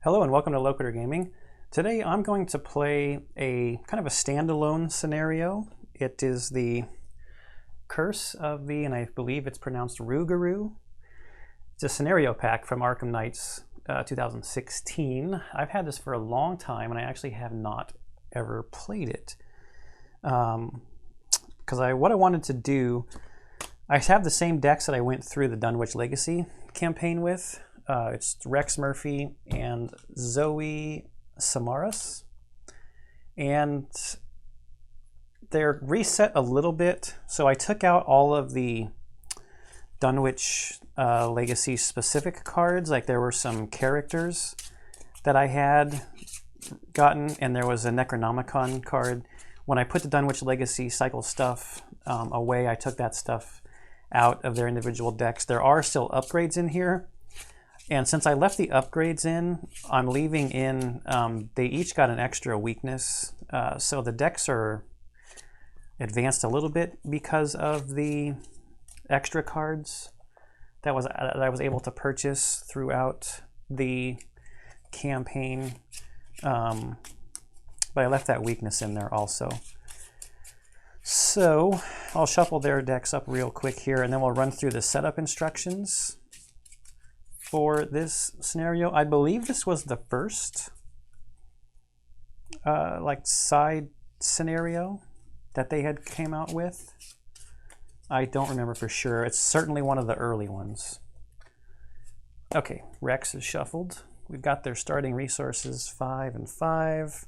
Hello and welcome to Locator Gaming. Today I'm going to play a kind of a standalone scenario. It is the Curse of the, and I believe it's pronounced Rougarou. It's a scenario pack from Arkham Knights 2016. I've had this for a long time and I actually have not ever played it. Because what I wanted to do, I have the same decks that I went through the Dunwich Legacy campaign with. It's Rex Murphy and Zoe Samaras. And they're reset a little bit. So I took out all of the Dunwich Legacy specific cards. Like there were some characters that I had gotten, and there was a Necronomicon card. When I put the Dunwich Legacy cycle stuff away, I took that stuff out of their individual decks. There are still upgrades in here. And since I left the upgrades in, I'm leaving in, they each got an extra weakness. So the decks are advanced a little bit because of the extra cards that I was able to purchase throughout the campaign. But I left that weakness in there also. So I'll shuffle their decks up real quick here, and then we'll run through the setup instructions for this scenario. I believe this was the first like side scenario that they had came out with. I don't remember for sure. It's certainly one of the early ones. Okay, Rex is shuffled. We've got their starting resources 5 and 5.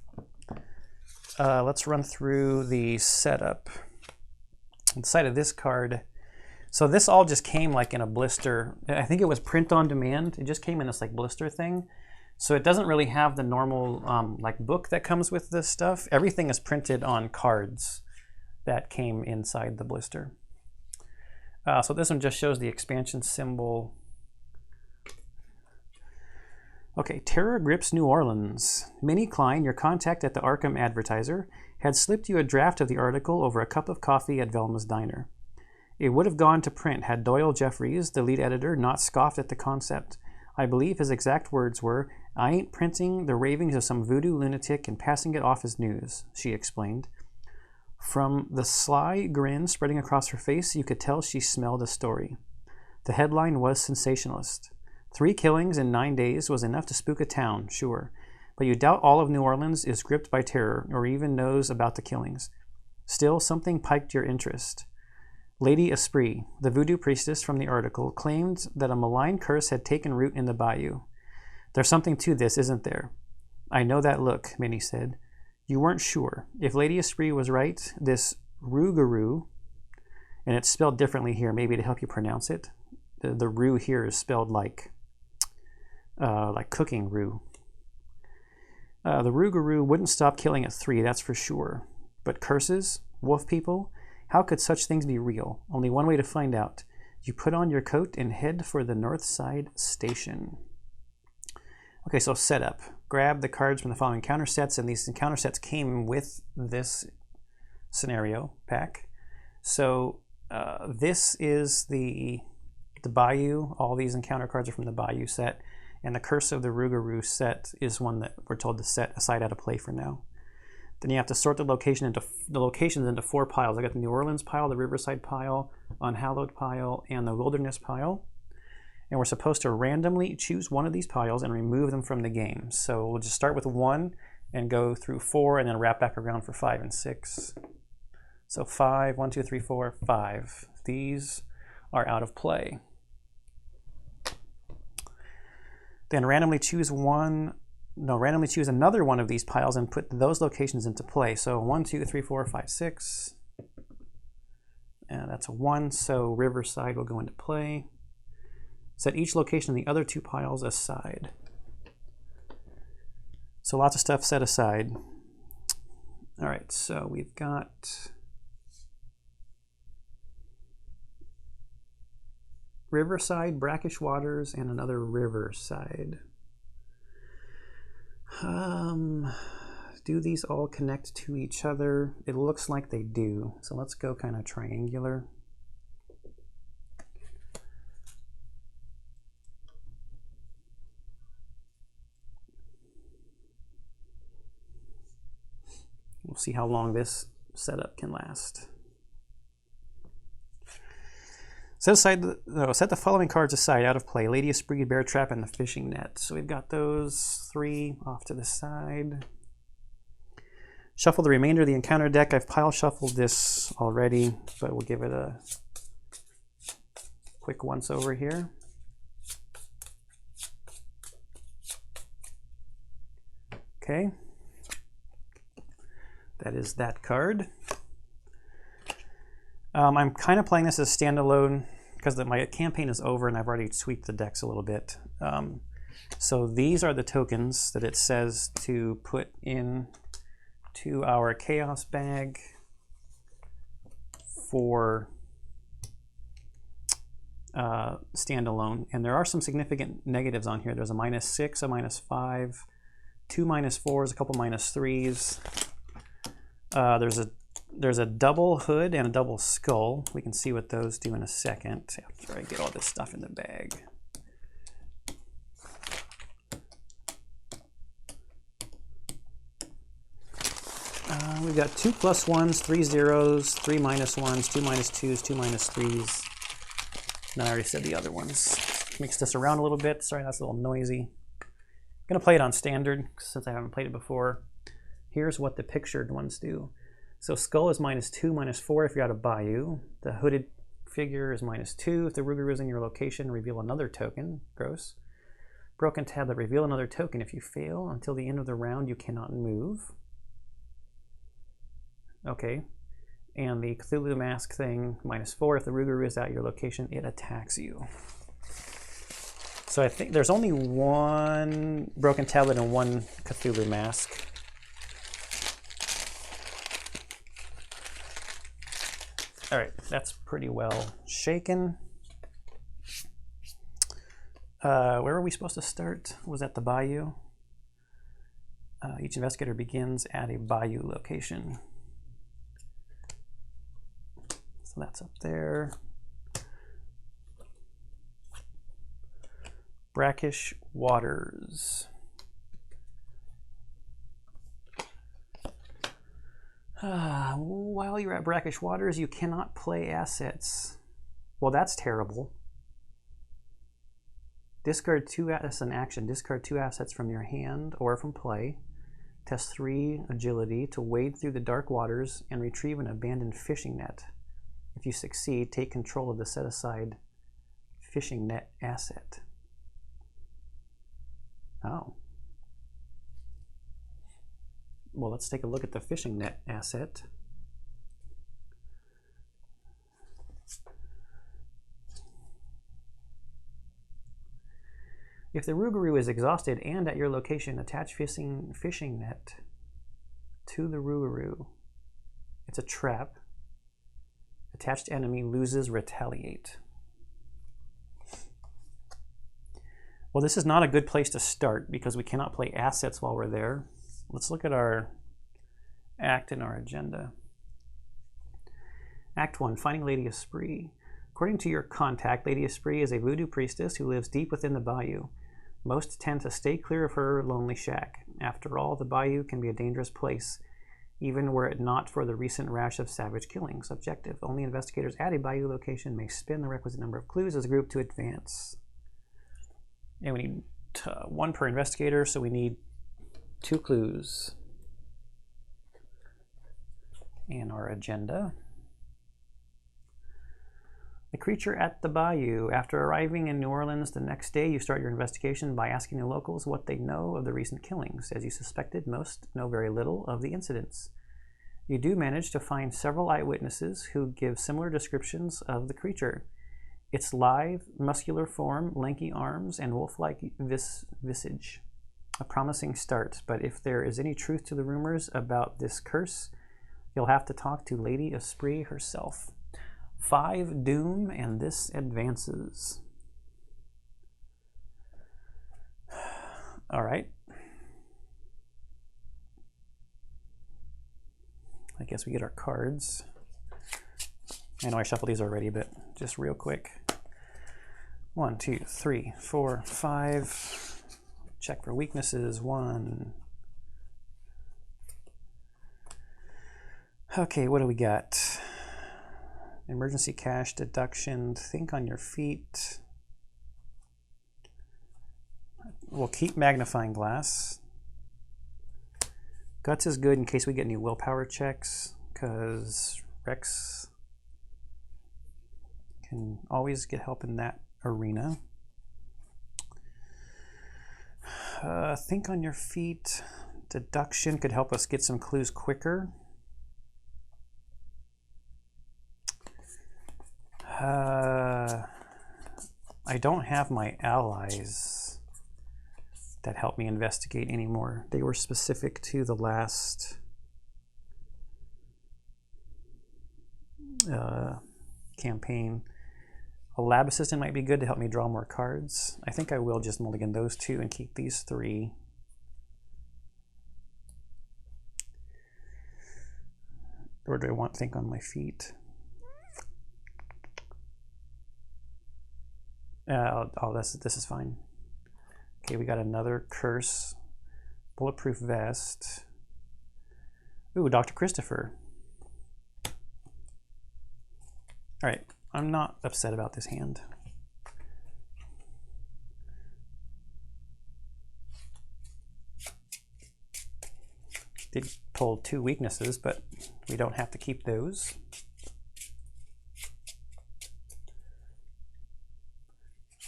Let's run through the setup. Inside of this card, so this all just came like in a blister. I think it was print on demand. It just came in this like blister thing. So it doesn't really have the normal like book that comes with this stuff. Everything is printed on cards that came inside the blister. So this one just shows the expansion symbol. Okay, terror grips New Orleans. Minnie Klein, your contact at the Arkham Advertiser, had slipped you a draft of the article over a cup of coffee at Velma's Diner. It would have gone to print had Doyle Jeffries, the lead editor, not scoffed at the concept. I believe his exact words were, "I ain't printing the ravings of some voodoo lunatic and passing it off as news," she explained. From the sly grin spreading across her face, you could tell she smelled a story. The headline was sensationalist. 3 killings in 9 days was enough to spook a town, sure, but you doubt all of New Orleans is gripped by terror or even knows about the killings. Still, something piqued your interest. Lady Esprit, the voodoo priestess from the article, claimed that a malign curse had taken root in the bayou. There's something to this, isn't there? I know that look, Minnie said. You weren't sure. If Lady Esprit was right, this Rougarou, and it's spelled differently here, maybe to help you pronounce it. The roux here is spelled like cooking roux. The Rougarou wouldn't stop killing at 3, that's for sure. But curses? Wolf people? How could such things be real? Only one way to find out. You put on your coat and head for the North Side Station. Okay, so setup. Grab the cards from the following counter sets, and these counter sets came with this scenario pack. So this is the Bayou. All these encounter cards are from the Bayou set, and the Curse of the Rougarou set is one that we're told to set aside out of play for now. Then you have to sort the locations into 4 piles. I got the New Orleans pile, the Riverside pile, Unhallowed pile, and the Wilderness pile. And we're supposed to randomly choose one of these piles and remove them from the game. So we'll just start with 1 and go through 4 and then wrap back around for 5 and 6. So 5, 1, 2, 3, 4, 5. These are out of play. Then randomly choose another one of these piles and put those locations into play. So 1, 2, 3, 4, 5, 6. And that's a 1, so Riverside will go into play. Set each location in the other 2 piles aside. So lots of stuff set aside. All right, so we've got Riverside, Brackish Waters, and another Riverside. Do these all connect to each other? It looks like they do. So let's go kind of triangular. We'll see how long this setup can last. Set the following cards aside, out of play. Lady Esprit, Bear Trap, and the Fishing Net. So we've got those 3 off to the side. Shuffle the remainder of the encounter deck. I've pile shuffled this already, but we'll give it a quick once over here. Okay. That is that card. I'm kind of playing this as standalone because my campaign is over and I've already tweaked the decks a little bit. So these are the tokens that it says to put in to our chaos bag for standalone. And there are some significant negatives on here. There's a -6, a -5, 2 -4s, a couple -3s. There's a double hood and a double skull. We can see what those do in a second after I get all this stuff in the bag. We've got 2 +1s, 3 0s, 3 -1s, 2 -2s, 2 -3s. And I already said the other ones. Mix this around a little bit. Sorry, that's a little noisy. I'm going to play it on standard since I haven't played it before. Here's what the pictured ones do. So skull is -2, -4 if you're out of Bayou. The hooded figure is -2. If the Rougarou is in your location, reveal another token. Gross. Broken tablet, reveal another token. If you fail until the end of the round, you cannot move. Okay. And the Cthulhu Mask thing, -4. If the Rougarou is at your location, it attacks you. So I think there's only 1 Broken Tablet and 1 Cthulhu Mask. All right, that's pretty well shaken. Where were we supposed to start? Was that the Bayou? Each investigator begins at a Bayou location. So that's up there. Brackish Waters. While you're at Brackish Waters, you cannot play assets. Well, that's terrible. Discard 2, that's an action. Discard 2 assets from your hand or from play. Test 3 agility to wade through the dark waters and retrieve an abandoned fishing net. If you succeed, take control of the set-aside fishing net asset. Oh. Well, let's take a look at the fishing net asset. If the Rougarou is exhausted and at your location, attach fishing net to the Rougarou. It's a trap. Attached enemy loses retaliate. Well, this is not a good place to start because we cannot play assets while we're there. Let's look at our act and our agenda. Act 1, Finding Lady Esprit. According to your contact, Lady Esprit is a voodoo priestess who lives deep within the bayou. Most tend to stay clear of her lonely shack. After all, the bayou can be a dangerous place, even were it not for the recent rash of savage killings. Objective, only investigators at a bayou location may spin the requisite number of clues as a group to advance. And we need 1 per investigator, so we need 2 clues. And our agenda. The creature at the bayou. After arriving in New Orleans the next day, you start your investigation by asking the locals what they know of the recent killings. As you suspected, most know very little of the incidents. You do manage to find several eyewitnesses who give similar descriptions of the creature. Its lithe, muscular form, lanky arms, and wolf-like visage. A promising start, but if there is any truth to the rumors about this curse, you'll have to talk to Lady Esprit herself. 5 doom, and this advances. All right. I guess we get our cards. I know I shuffled these already, but just real quick. 1, 2, 3, 4, 5. Check for weaknesses. 1. Okay, what do we got? Emergency cash deduction. Think on your feet. We'll keep magnifying glass. Guts is good in case we get any willpower checks, because Rex can always get help in that arena. Think on your feet. Deduction could help us get some clues quicker. I don't have my allies that help me investigate anymore. They were specific to the last campaign. A lab assistant might be good to help me draw more cards. I think I will just mulligan those two and keep these three. Or do I want think on my feet? This is fine. Okay, we got another curse. Bulletproof vest. Ooh, Dr. Christopher. All right, I'm not upset about this hand. Did pull 2 weaknesses, but we don't have to keep those.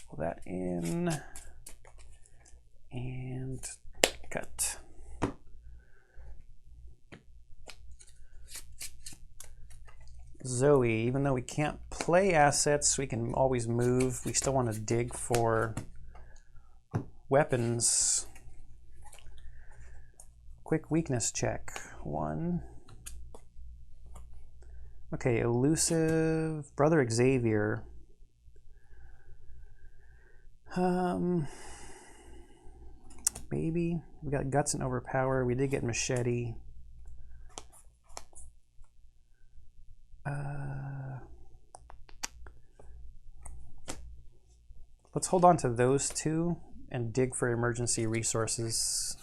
Pull that in and cut. Zoe, even though we can't play assets, we can always move. We still want to dig for weapons. Quick weakness check. 1. Okay, elusive. Brother Xavier. Maybe. We got guts and overpower. We did get machete. Let's hold on to those 2 and dig for emergency resources.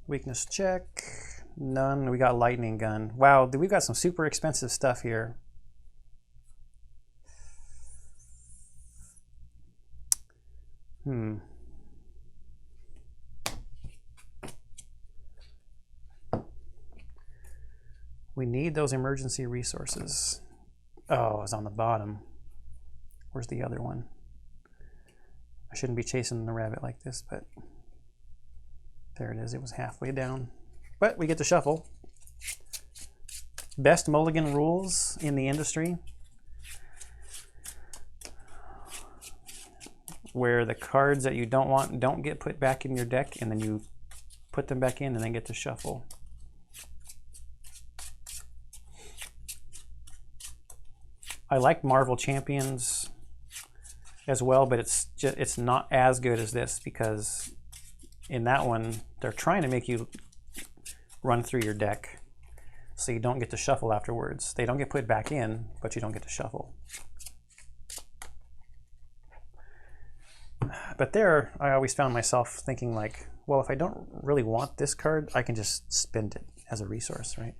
Weakness check. None. We got lightning gun. Wow, we've got some super expensive stuff here. We need those emergency resources. Oh, it's on the bottom. Where's the other one? I shouldn't be chasing the rabbit like this, but there it is. It was halfway down. But we get to shuffle. Best mulligan rules in the industry, where the cards that you don't want don't get put back in your deck, and then you put them back in and then get to shuffle. I like Marvel Champions as well, but it's not as good as this, because in that one they're trying to make you run through your deck so you don't get to shuffle afterwards. They don't get put back in, but you don't get to shuffle. But there, I always found myself thinking like, well, if I don't really want this card, I can just spend it as a resource, right?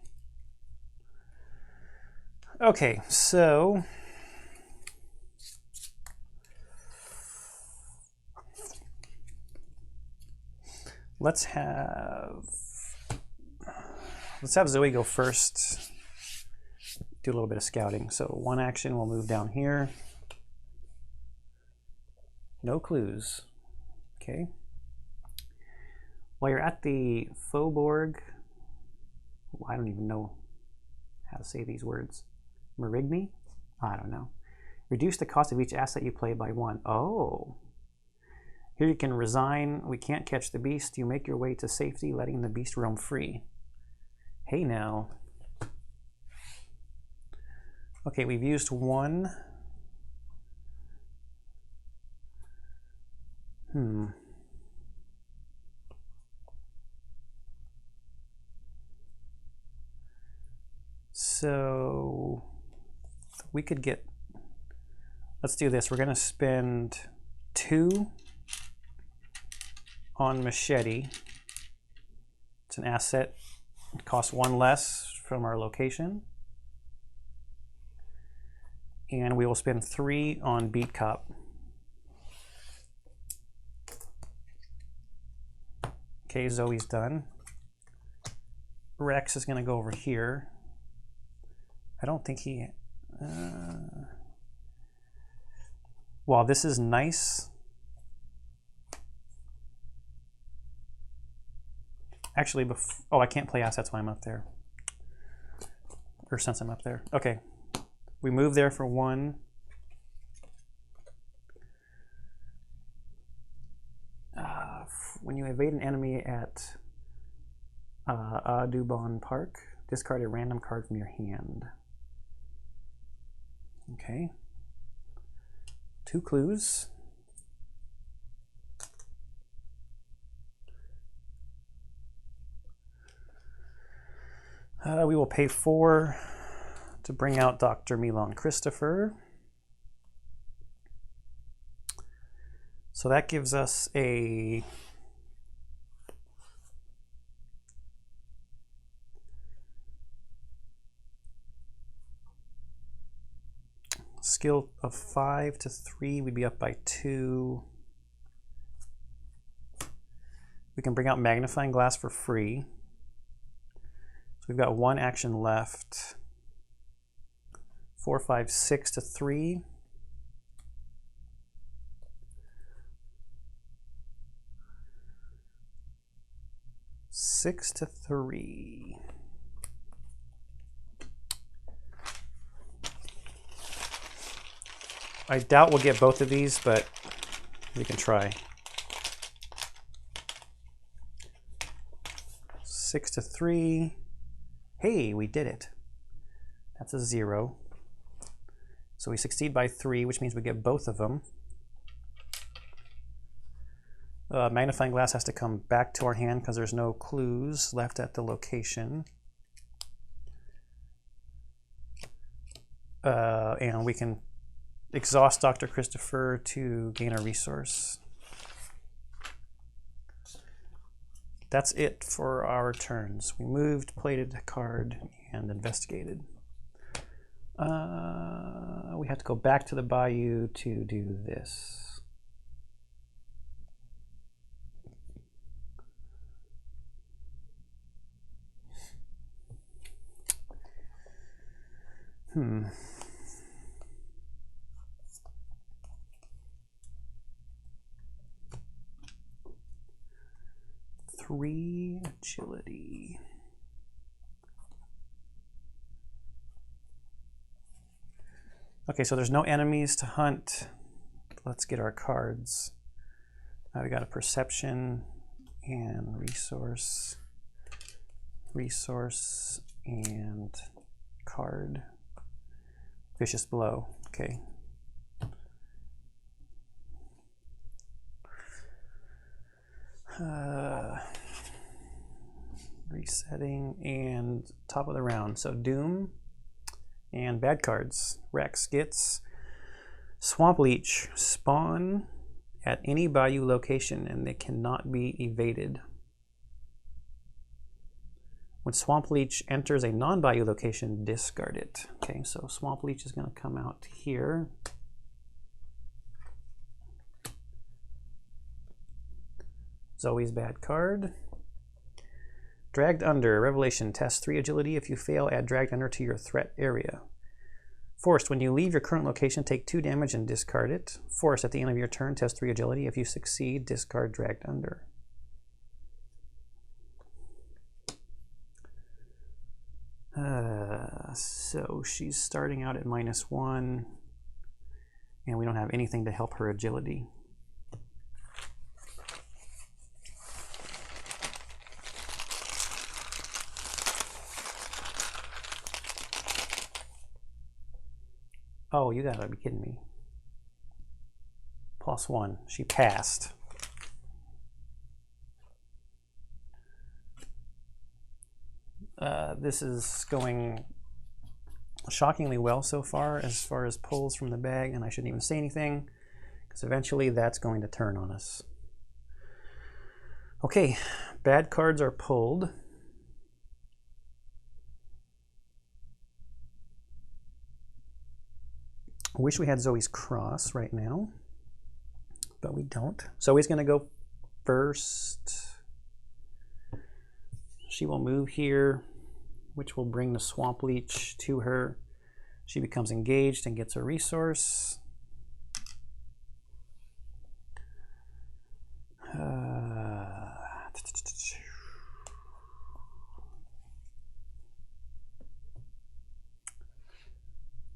Okay, so let's have Zoe go first. Do a little bit of scouting. So 1 action, we'll move down here. No clues. Okay. While you're at the Faubourg, I don't even know how to say these words. Marigny? I don't know. Reduce the cost of each asset you play by 1. Oh. Here you can resign. We can't catch the beast. You make your way to safety, letting the beast roam free. Hey now. Okay, we've used 1. So we could get, let's do this. We're going to spend 2 on machete It's an asset. It costs 1 less from our location. And we will spend 3 on Beat Cop. Okay, Zoe's done. Rex is going to go over here. I don't think he... While this is nice... Actually, oh, I can't play assets when I'm up there. Or since I'm up there. Okay. We move there for 1. When you evade an enemy at Audubon Park, discard a random card from your hand. Okay. 2 clues. We will pay 4 to bring out Dr. Milan Christopher. So that gives us a skill of 5 to 3. We'd be up by 2. We can bring out Magnifying Glass for free. So we've got 1 action left. 4, 5, 6 to 3. Six to 3. I doubt we'll get both of these, but we can try. 6 to 3. Hey, we did it. That's a 0. So we succeed by 3, which means we get both of them. Magnifying Glass has to come back to our hand because there's no clues left at the location. And we can exhaust Dr. Christopher to gain a resource. That's it for our turns. We moved, played a card, and investigated. We have to go back to the bayou to do this. Three agility. Okay, so there's no enemies to hunt. Let's get our cards. We got a perception and resource, and card. Vicious Blow. Okay. Resetting and top of the round. So Doom and bad cards. Rex gets Swamp Leech. Spawn at any bayou location and they cannot be evaded. When Swamp Leech enters a non-bayou location, discard it. Okay, so Swamp Leech is going to come out here. Zoe's bad card. Dragged Under. Revelation. Test 3 agility. If you fail, add Dragged Under to your threat area. Forced. When you leave your current location, take 2 damage and discard it. Forced. At the end of your turn, test 3 agility. If you succeed, discard Dragged Under. So she's starting out at -1, and we don't have anything to help her agility. Oh, you gotta be kidding me. +1. She passed. This is going shockingly well so far as pulls from the bag, and I shouldn't even say anything because eventually that's going to turn on us. Okay, bad cards are pulled. I wish we had Zoe's cross right now, but we don't. Zoe's going to go first. She will move here, which will bring the Swamp Leech to her. She becomes engaged and gets a resource.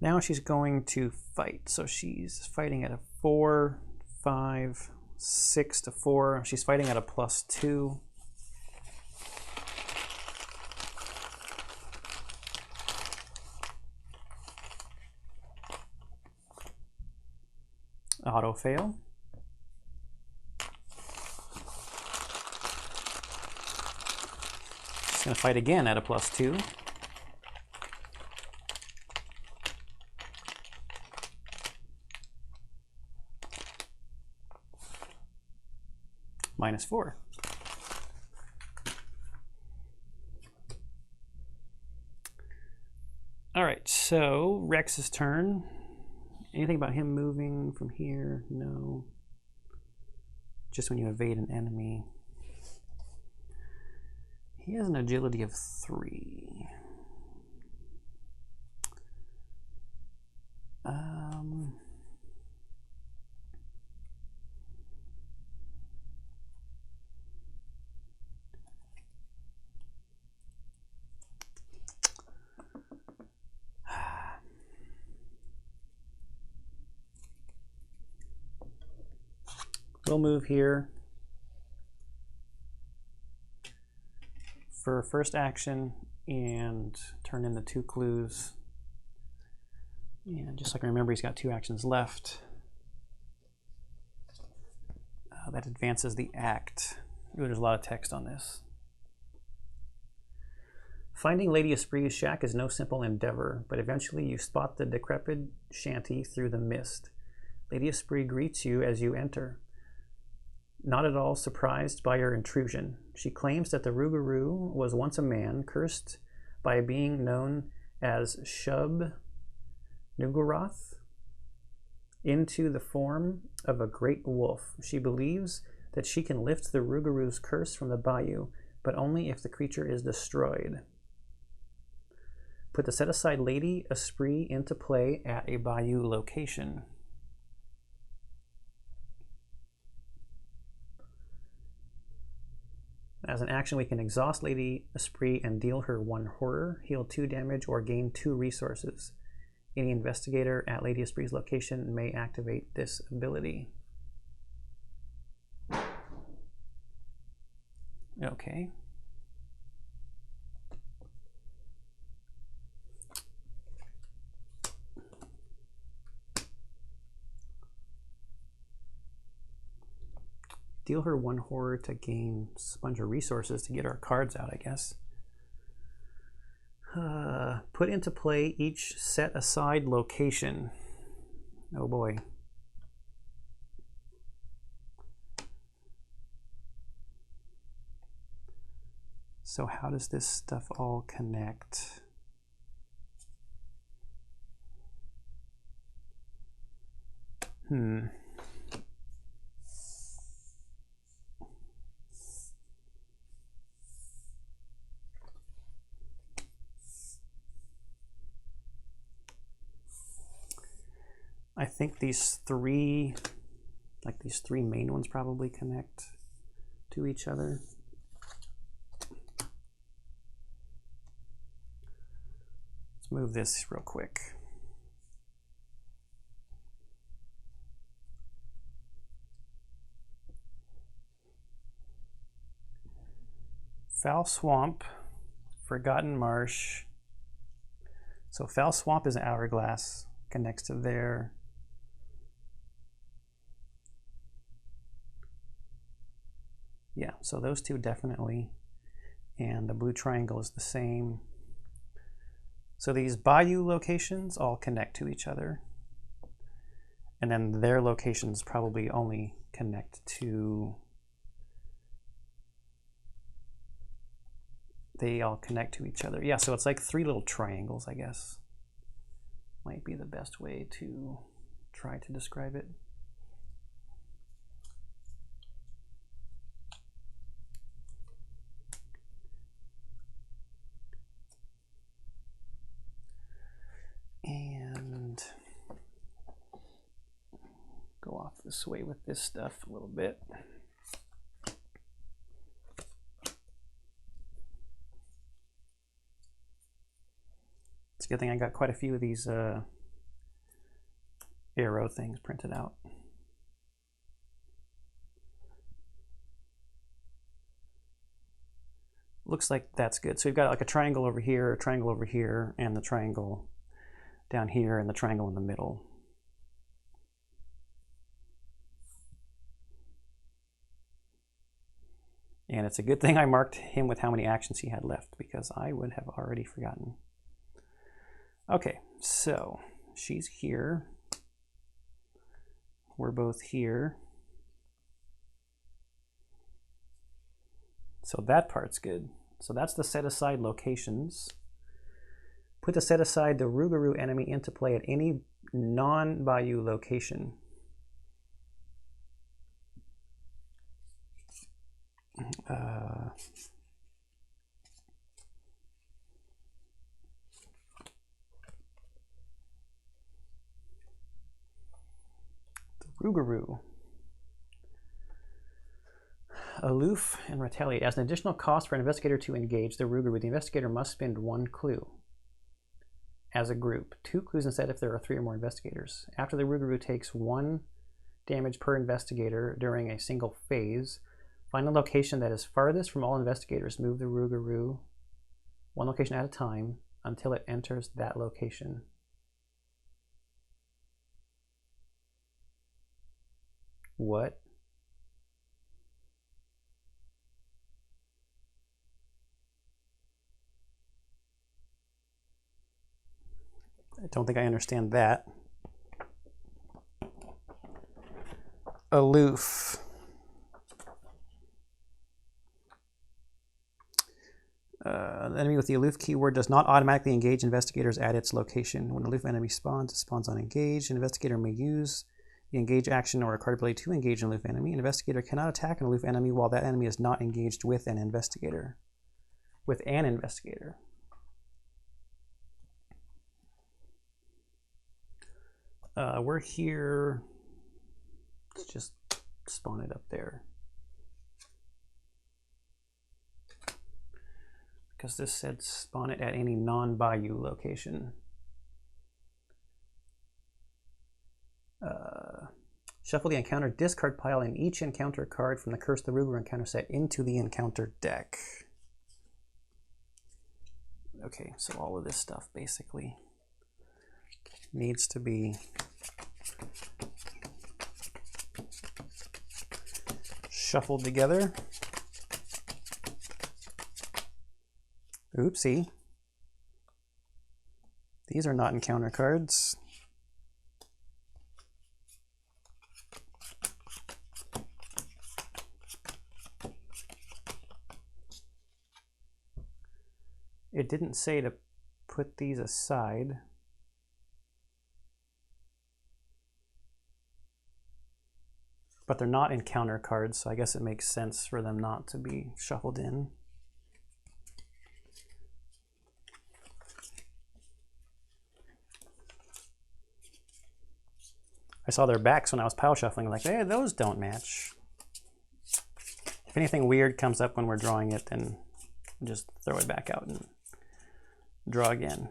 Now she's going to fight. So she's fighting at a 4, 5, 6 to 4. She's fighting at a +2. Auto fail. She's going to fight again at a +2. -4. All right, so Rex's turn. Anything about him moving from here? No. Just when you evade an enemy. He has an agility of 3. We'll move here for first action and turn in the 2 clues. And just like I remember, he's got 2 actions left. That advances the act. Ooh, there's a lot of text on this. Finding Lady Esprit's shack is no simple endeavor, but eventually you spot the decrepit shanty through the mist. Lady Esprit greets you as you enter, not at all surprised by your intrusion. She claims that the Rougarou was once a man, cursed by a being known as Shub Nugaroth, into the form of a great wolf. She believes that she can lift the Rougarou's curse from the bayou, but only if the creature is destroyed. Put the set-aside Lady Esprit into play at a bayou location. As an action, we can exhaust Lady Esprit and deal her 1 horror, heal 2 damage, or gain 2 resources. Any investigator at Lady Esprit's location may activate this ability. Okay. Deal her 1 horror to gain a bunch of resources to get our cards out, I guess. Put into play each set-aside location. Oh boy. So how does this stuff all connect? I think these 3, like these 3 main ones probably connect to each other. Let's move this real quick. Foul Swamp, Forgotten Marsh. So Foul Swamp is an hourglass, connects to there. Yeah, so those 2 definitely. And the blue triangle is the same. So these bayou locations all connect to each other. And then their locations probably only connect to... They all connect to each other. Yeah, so it's like 3 little triangles, I guess. might be the best way to try to describe it. And go off this way with this stuff a little bit. It's a good thing I got quite a few of these arrow things printed out. Looks like that's good. So we've got like a triangle over here, a triangle over here, and the triangle down here, and the triangle in the middle. And it's a good thing I marked him with how many actions he had left, because I would have already forgotten. Okay, so she's here. We're both here. So that part's good. So that's the set aside locations. Put the set aside the Rougarou enemy into play at any non-Bayou location. The Rougarou. Aloof and retaliate. As an additional cost for an investigator to engage the Rougarou, the investigator must spend 1 clue. As a group, 2 clues instead if there are 3 or more investigators. After the Rougarou takes 1 damage per investigator during a single phase, find a location that is farthest from all investigators. Move the Rougarou 1 location at a time until it enters that location. What? I don't think I understand that. Aloof. The enemy with the aloof keyword does not automatically engage investigators at its location. When an aloof enemy spawns, it spawns unengaged. An investigator may use the engage action or a card ability to engage an aloof enemy. An investigator cannot attack an aloof enemy while that enemy is not engaged with an investigator. With an investigator. We're here. Let's just spawn it up there. Because this said spawn it at any non-Bayou location. Shuffle the encounter discard pile and each encounter card from the Curse of the Rougarou encounter set into the encounter deck. Okay, so all of this stuff basically needs to be shuffled together. Oopsie. These are not encounter cards. It didn't say to put these aside. But they're not encounter cards, so I guess it makes sense for them not to be shuffled in. I saw their backs when I was pile shuffling, like, hey, those don't match. If anything weird comes up when we're drawing it, then just throw it back out and draw again.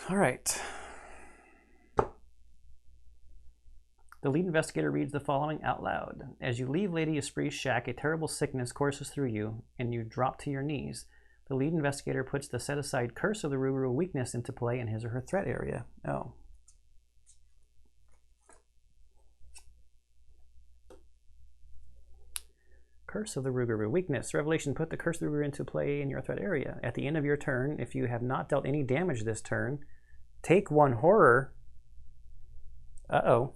All right. The lead investigator reads the following out loud. As you leave Lady Esprit's shack, a terrible sickness courses through you, and you drop to your knees. The lead investigator puts the set-aside Curse of the Rougarou weakness into play in his or her threat area. Oh. Curse of the Rougarou weakness. Revelation, put the Curse of the Rougarou into play in your threat area. At the end of your turn, if you have not dealt any damage this turn, take 1 horror Uh-oh.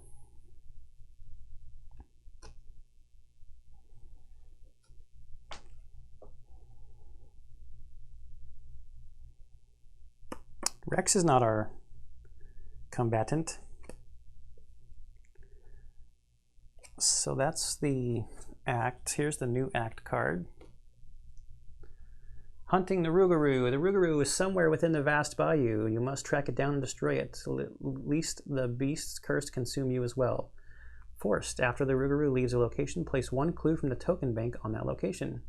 Rex is not our combatant. So that's the act. Here's the new act card. Hunting the Rougarou. The Rougarou is somewhere within the vast bayou. You must track it down and destroy it, lest the beast's curse consume you as well. Forced. After the Rougarou leaves a location, place one clue from the token bank on that location.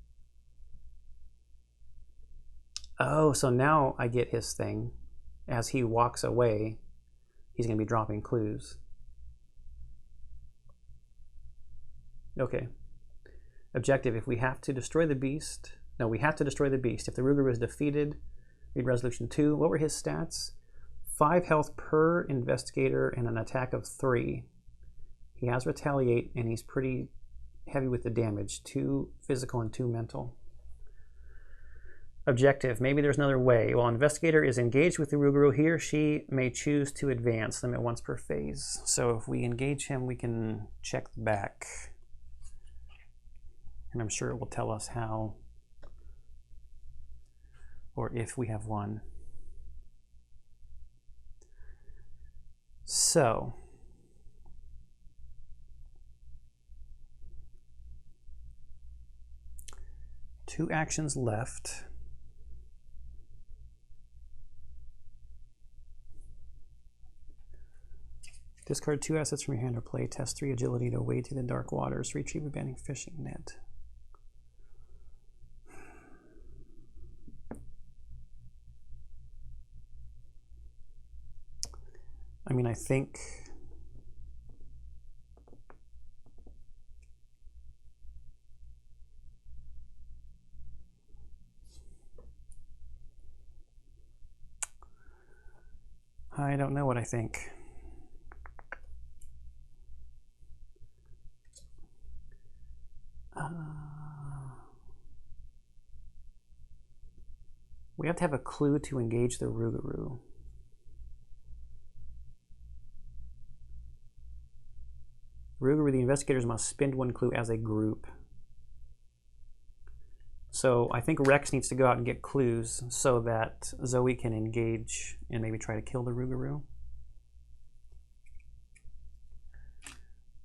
Oh, so now I get his thing. As he walks away, he's going to be dropping clues. Okay. Objective, if we have to destroy the beast... No, we have to destroy the beast. If the Rougarou is defeated, read Resolution 2. What were his stats? 5 health per investigator and an attack of 3. He has Retaliate, and he's pretty heavy with the damage. 2 physical and 2 mental. Objective, maybe there's another way. While investigator is engaged with the Rougarou, he or she may choose to advance, limit once per phase. So if we engage him, we can check the back. And I'm sure it will tell us how, or if we have one. So, two actions left. Discard 2 assets from your hand or play. Test 3 agility to wade through the dark waters. Retrieve a banding fishing net. I mean, I think... I don't know what I think. We have to have a clue to engage the Rougarou. Rougarou, the investigators must spend one clue as a group. So I think Rex needs to go out and get clues so that Zoe can engage and maybe try to kill the Rougarou.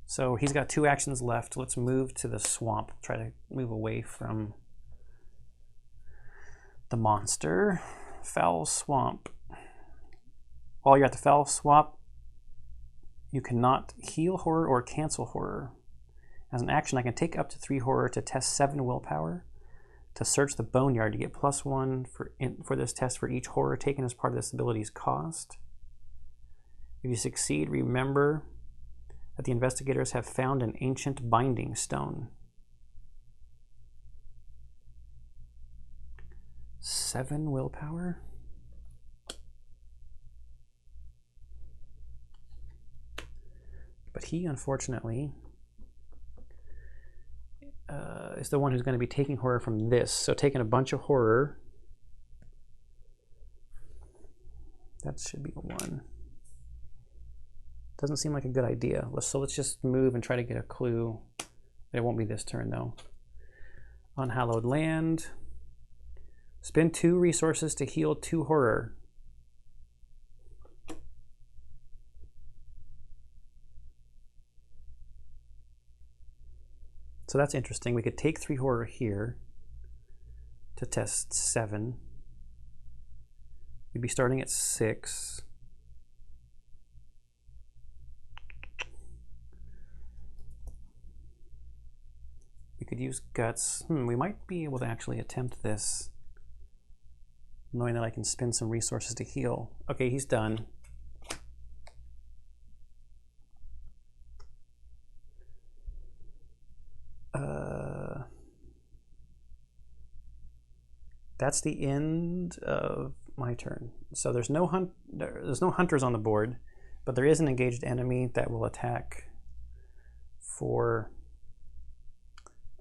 So he's got 2 actions left. Let's move to the swamp. Try to move away from the monster. Foul Swamp. While you're at the Foul Swamp, you cannot heal horror or cancel horror. As an action, I can take up to 3 horror to test 7 willpower. To search the boneyard, you get +1 for this test for each horror taken as part of this ability's cost. If you succeed, remember that the investigators have found an ancient binding stone. 7 willpower. But he, unfortunately, is the one who's going to be taking horror from this. So taking a bunch of horror. That should be a 1. Doesn't seem like a good idea. So let's just move and try to get a clue. It won't be this turn, though. Unhallowed Land. Spend 2 resources to heal 2 horror. So that's interesting. We could take 3 horror here to test 7. We'd be starting at 6. We could use guts. We might be able to actually attempt this, knowing that I can spend some resources to heal. Okay, he's done. That's the end of my turn. So there's no hunters on the board, but there is an engaged enemy that will attack for...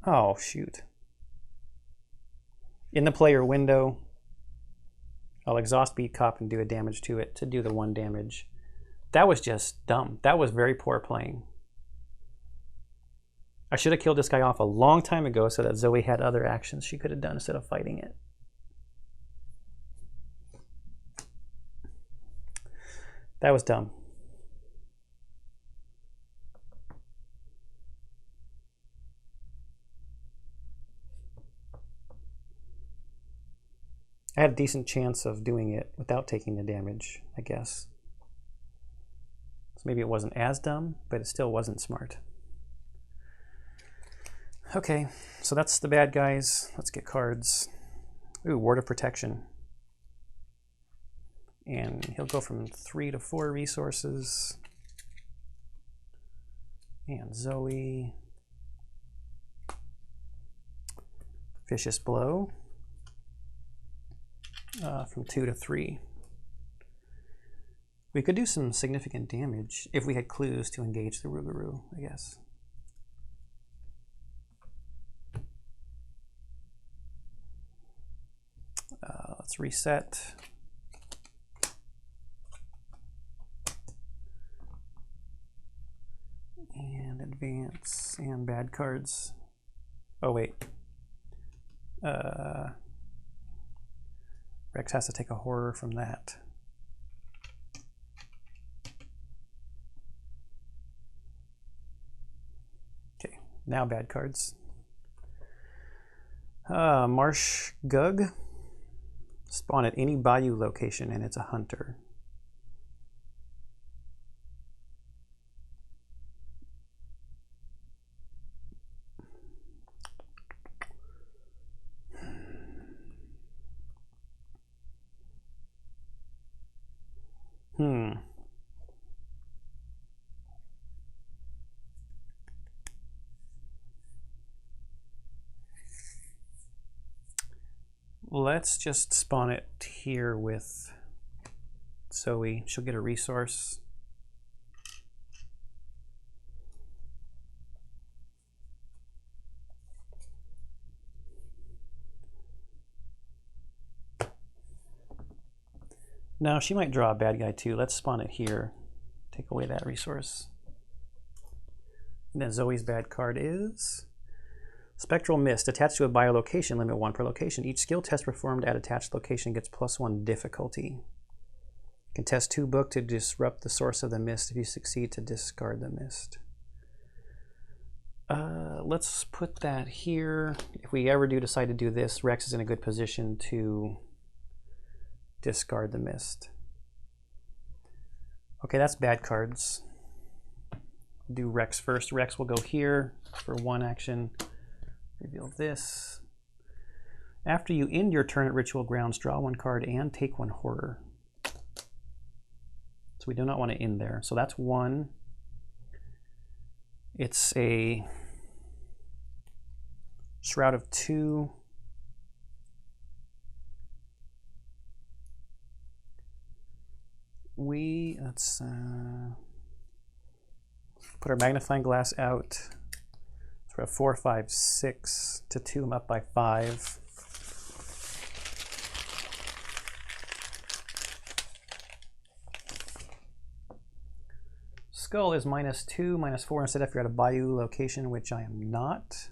Oh, shoot. In the player window, I'll exhaust Beat Cop and do a damage to it to do the 1 damage. That was just dumb. That was very poor playing. I should have killed this guy off a long time ago so that Zoe had other actions she could have done instead of fighting it. That was dumb. I had a decent chance of doing it without taking the damage, I guess. So maybe it wasn't as dumb, but it still wasn't smart. Okay, so that's the bad guys. Let's get cards. Ooh, Ward of Protection. And he'll go from 3 to 4 resources. And Zoe. Vicious Blow. From 2 to 3. We could do some significant damage if we had clues to engage the Rougarou, I guess. Let's reset. And advance and bad cards. Oh, wait. Rex has to take a horror from that. Okay, now bad cards. Marsh Gug. Spawn at any bayou location and it's a hunter. Let's just spawn it here with Zoe. She'll get a resource. No, she might draw a bad guy too. Let's spawn it here. Take away that resource. And then Zoe's bad card is Spectral Mist. Attached to a biolocation, limit 1 per location. Each skill test performed at attached location gets +1 difficulty. Contest 2 book to disrupt the source of the mist. If you succeed, to discard the mist. Let's put that here. If we ever do decide to do this, Rex is in a good position to discard the mist. Okay, that's bad cards. Do Rex first. Rex will go here for 1 action. Reveal this. After you end your turn at Ritual Grounds, draw 1 card and take 1 horror. So we do not want to end there. So that's 1. It's a Shroud of 2. Let's put our magnifying glass out. So we have 4, 5, 6 to 2. I'm up by 5. Skull is -2, -4 instead if you're at a bayou location, which I am not.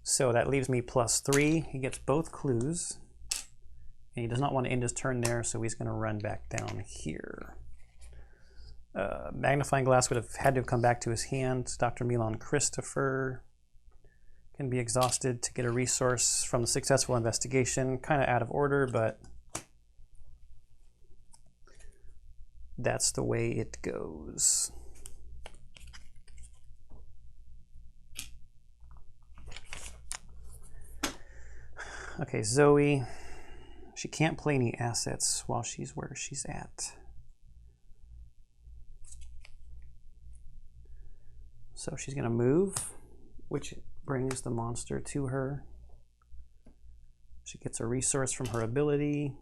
So that leaves me +3. He gets both clues. And he does not want to end his turn there, so he's going to run back down here. Magnifying glass would have had to have come back to his hand. Dr. Milan Christopher can be exhausted to get a resource from the successful investigation. Kind of out of order, but that's the way it goes. Okay, Zoe. She can't play any assets while she's where she's at. So she's going to move, which brings the monster to her. She gets a resource from her ability.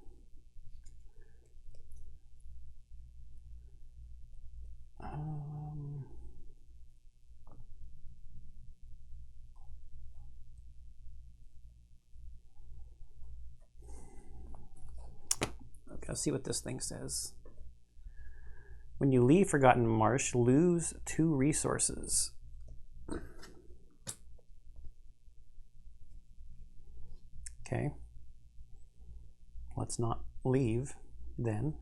Okay, let's see what this thing says. When you leave Forgotten Marsh, lose 2 resources. Okay. Let's not leave then.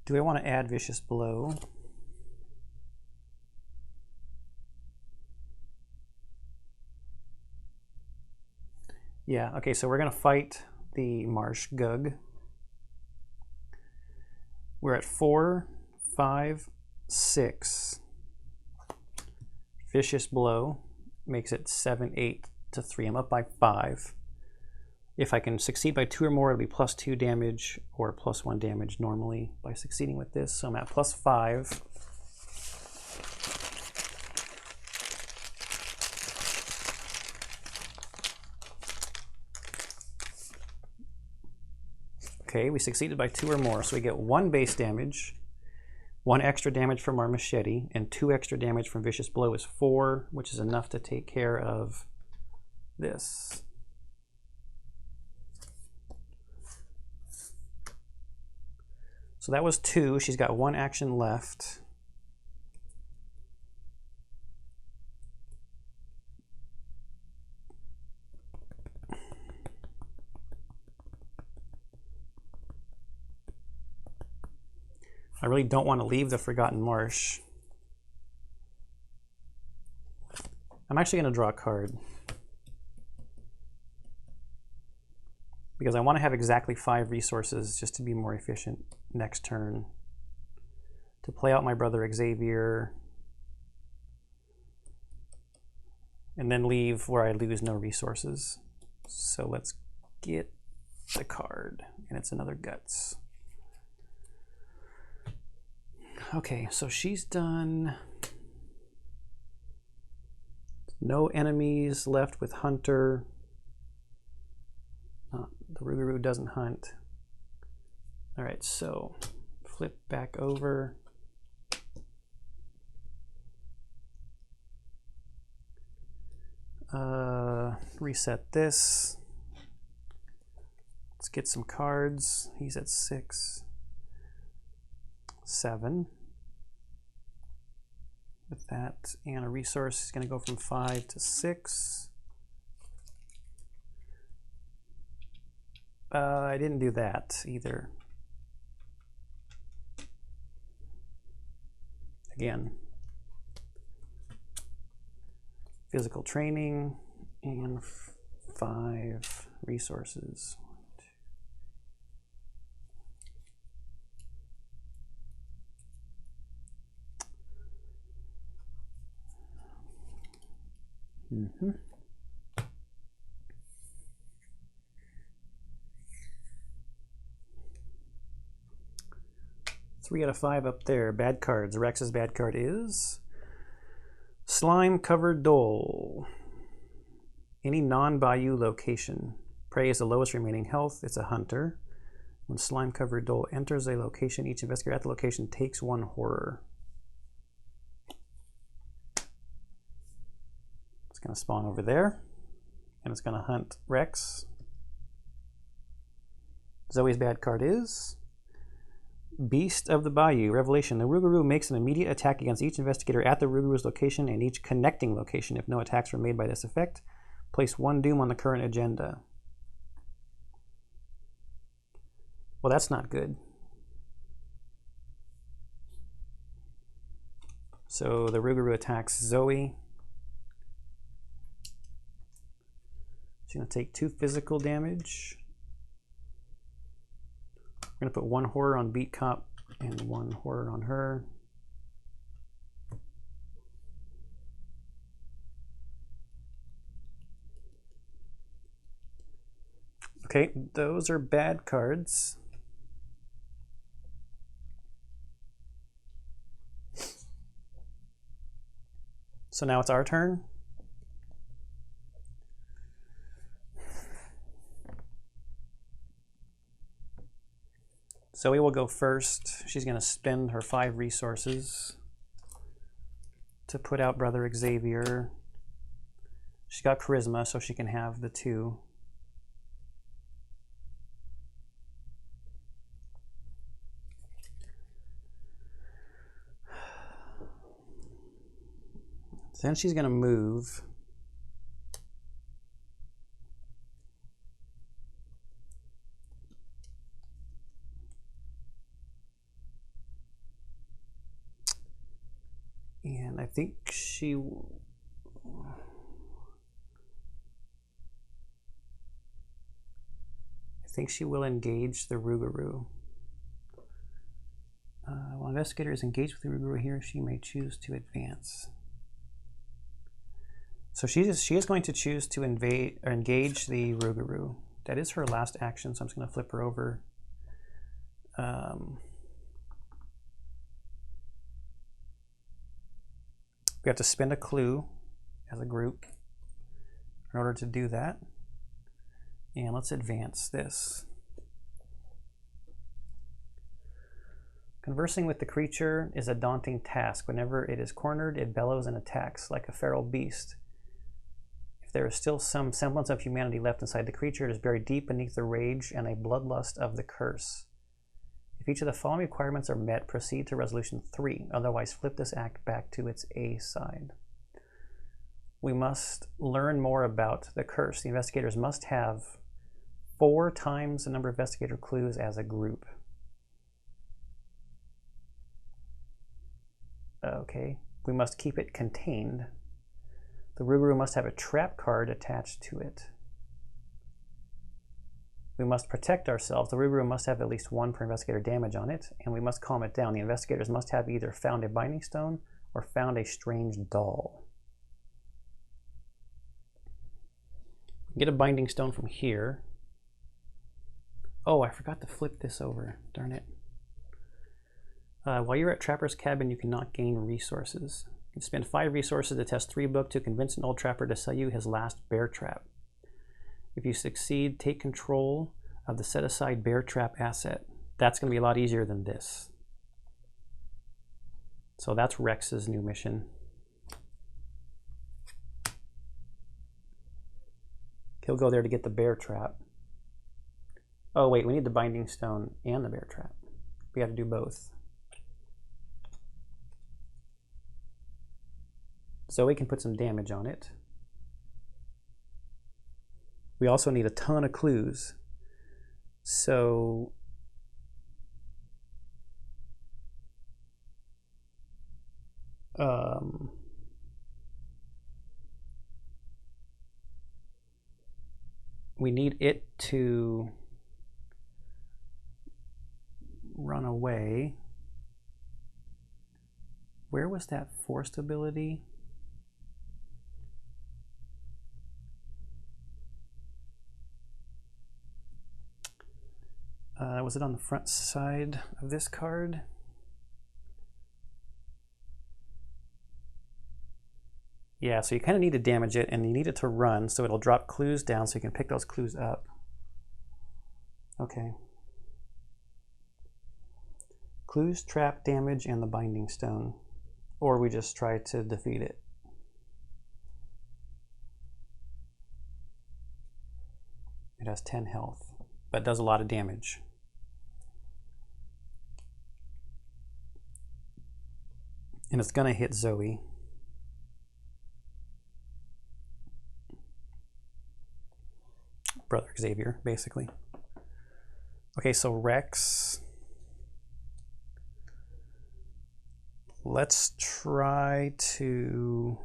Do I want to add Vicious Blow? Yeah, okay, so we're going to fight the Marsh Gug. We're at 4, 5, 6. Vicious Blow makes it 7, 8 to 3. I'm up by 5. If I can succeed by 2 or more, it'll be +2 damage or +1 damage normally by succeeding with this. So I'm at +5. Okay, we succeeded by 2 or more, so we get 1 base damage, 1 extra damage from our machete, and 2 extra damage from Vicious Blow is 4, which is enough to take care of this. So that was 2. She's got 1 action left. I really don't want to leave the Forgotten Marsh. I'm actually going to draw a card, because I want to have exactly 5 resources just to be more efficient next turn, to play out my brother Xavier, and then leave where I lose no resources. So let's get the card, and it's another Guts. Okay, so she's done. No enemies left with Hunter. The Rougarou doesn't hunt. All right, so flip back over. Reset this. Let's get some cards. He's at 6, 7. With that and a resource, is going to go from 5 to 6. I didn't do that either. Again, physical training and 5 resources. Mm-hmm. Three out of 5 up there. Bad cards. Rex's bad card is Slime-Covered Dole. Any non-Bayou location. Prey is the lowest remaining health. It's a hunter. When Slime-Covered Dole enters a location, each investigator at the location takes 1 horror. It's going to spawn over there, and it's going to hunt Rex. Zoe's bad card is Beast of the Bayou. Revelation. The Rougarou makes an immediate attack against each investigator at the Rougarou's location and each connecting location. If no attacks were made by this effect, place 1 doom on the current agenda. Well, that's not good. So the Rougarou attacks Zoe. She's going to take 2 physical damage. We're going to put 1 horror on Beat Cop and 1 horror on her. Okay, those are bad cards. So now it's our turn. Zoe will go first. She's going to spend her 5 resources. to put out Brother Xavier. She's got charisma, so she can have the 2. Then she's going to move. And I think she will engage the Rougarou. While investigator is engaged with the Rougarou here, she may choose to advance. So she is going to choose to invade or engage the Rougarou. That is her last action, so I'm just going to flip her over. We have to spend a clue as a group in order to do that. And let's advance this. Conversing with the creature is a daunting task. Whenever it is cornered, it bellows and attacks like a feral beast. If there is still some semblance of humanity left inside the creature, it is buried deep beneath the rage and a bloodlust of the curse. If each of the following requirements are met, proceed to resolution 3. Otherwise, flip this act back to its A side. We must learn more about the curse. The investigators must have 4 times the number of investigator clues as a group. Okay, we must keep it contained. The Rougarou must have a trap card attached to it. We must protect ourselves. The Rougarou must have at least 1 per investigator damage on it, and we must calm it down. The investigators must have either found a binding stone or found a strange doll. Get a binding stone from here. Oh, I forgot to flip this over. Darn it. While you're at Trapper's Cabin, you cannot gain resources. You can spend 5 resources to test 3 book to convince an old trapper to sell you his last bear trap. If you succeed, take control of the set-aside bear trap asset. That's going to be a lot easier than this. So that's Rex's new mission. He'll go there to get the bear trap. Oh wait, we need the binding stone and the bear trap. We have to do both. Zoe can put some damage on it. We also need a ton of clues. So we need it to run away. Where was that forced ability? Was it on the front side of this card? Yeah, so you kind of need to damage it, and you need it to run, so it'll drop clues down so you can pick those clues up. Okay. Clues, trap, damage, and the binding stone. Or we just try to defeat it. It has 10 health, but does a lot of damage. And it's gonna hit Zoe. Brother Xavier, basically. Okay, so Rex. Let's try to...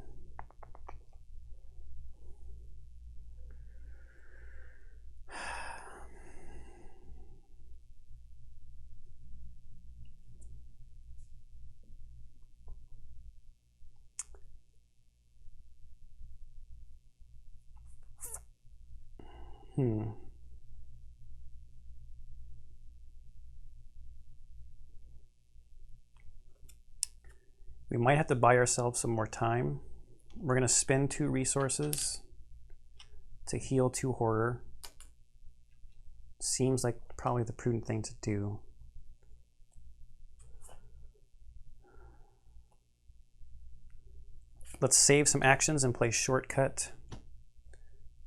We might have to buy ourselves some more time. We're going to spend 2 resources to heal 2 horror. Seems like probably the prudent thing to do. let's save some actions and play shortcut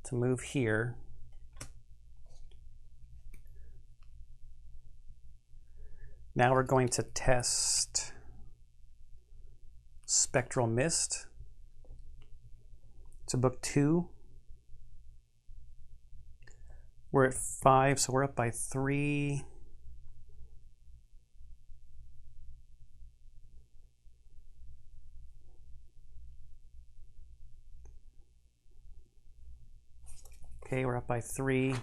to move here. Now we're going to test Spectral Mist. It's a book 2. We're at 5, so we're up by 3. Okay, we're up by 3.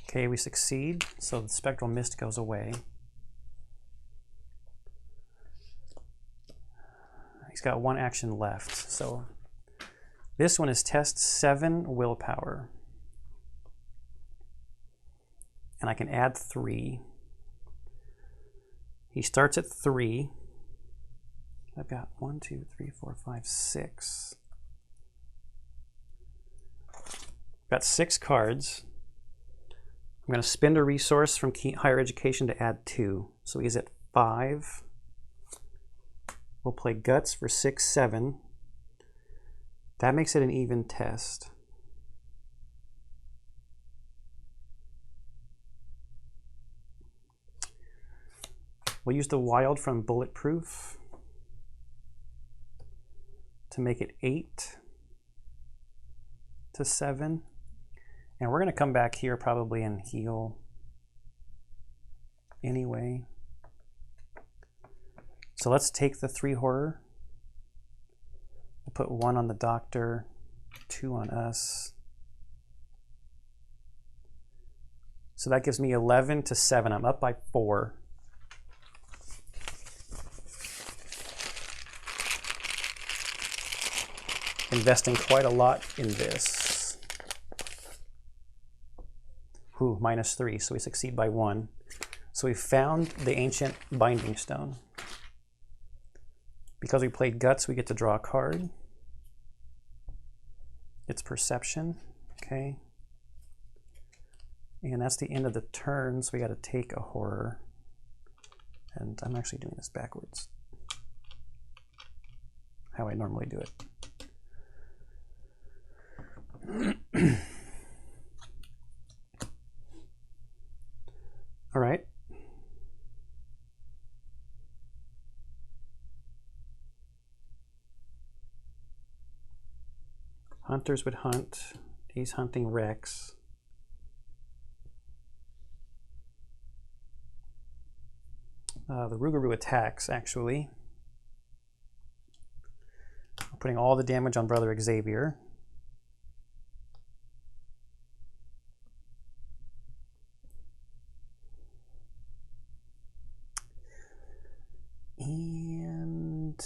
Okay, we succeed, so the Spectral Mist goes away. He's got 1 action left, so this one is test 7 willpower. And I can add 3. He starts at 3. I've got 1, 2, 3, 4, 5, 6. Got 6 cards. I'm going to spend a resource from Higher Education to add 2. So he's at 5. We'll play Guts for 6, 7. That makes it an even test. We'll use the Wild from Bulletproof to make it 8 to 7. And we're going to come back here probably and heal anyway. So let's take the 3 horror. We'll put 1 on the doctor, 2 on us. So that gives me 11 to 7. I'm up by 4. Investing quite a lot in this. Ooh, -3, so we succeed by 1. So we found the ancient binding stone. Because we played Guts, we get to draw a card. It's Perception, okay. And that's the end of the turn, so we got to take a horror. And I'm actually doing this backwards. How I normally do it. All right. Hunters would hunt. He's hunting Rex. The Rougarou attacks, actually. We're putting all the damage on Brother Xavier. And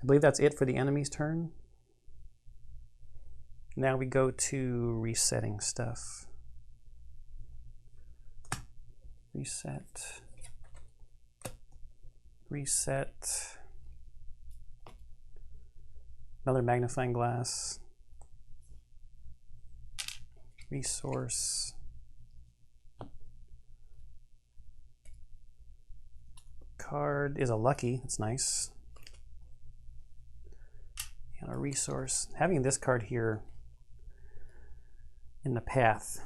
I believe that's it for the enemy's turn. Now we go to resetting stuff. Reset. Reset. Another magnifying glass. Resource. Card is a lucky, it's nice. And a resource. Having this card here in the path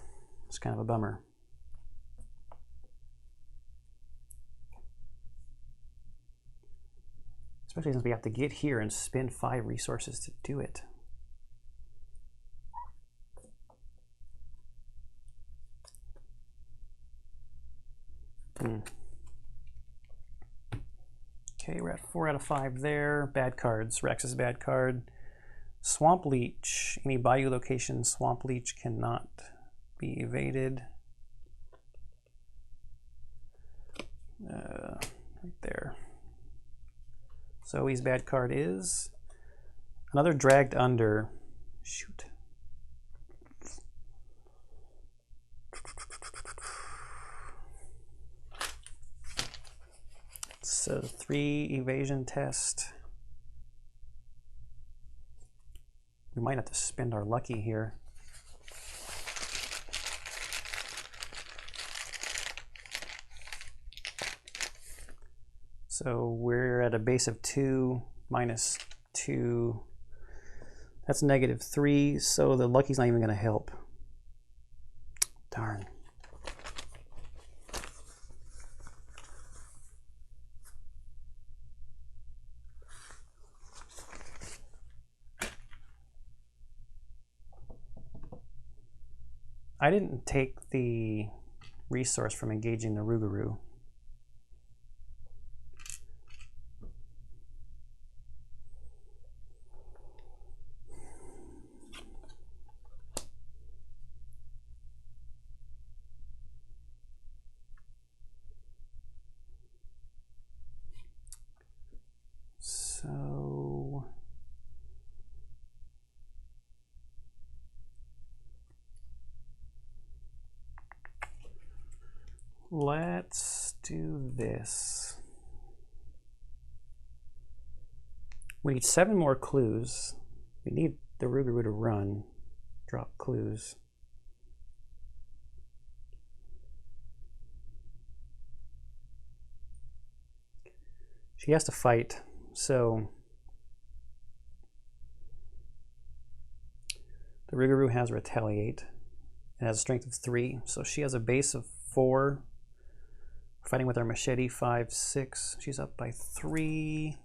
is kind of a bummer. Especially since we have to get here and spend 5 resources to do it. Okay, we're at 4 out of 5 there. Bad cards. Rex is a bad card. Swamp Leech. Any bayou location, Swamp Leech cannot be evaded. Right there. So his bad card is another Dragged Under. Shoot. So 3 evasion test. We might have to spend our lucky here. So we're at a base of 2 minus 2. That's -3, so the lucky's not even going to help. Darn. I didn't take the resource from engaging the Rougarou. So let's do this. We need 7 more clues. We need the Rougarou to run, drop clues. She has to fight, so the Rougarou has retaliate. It has a strength of 3, so she has a base of 4. We're fighting with our machete, 5, 6. She's up by 3.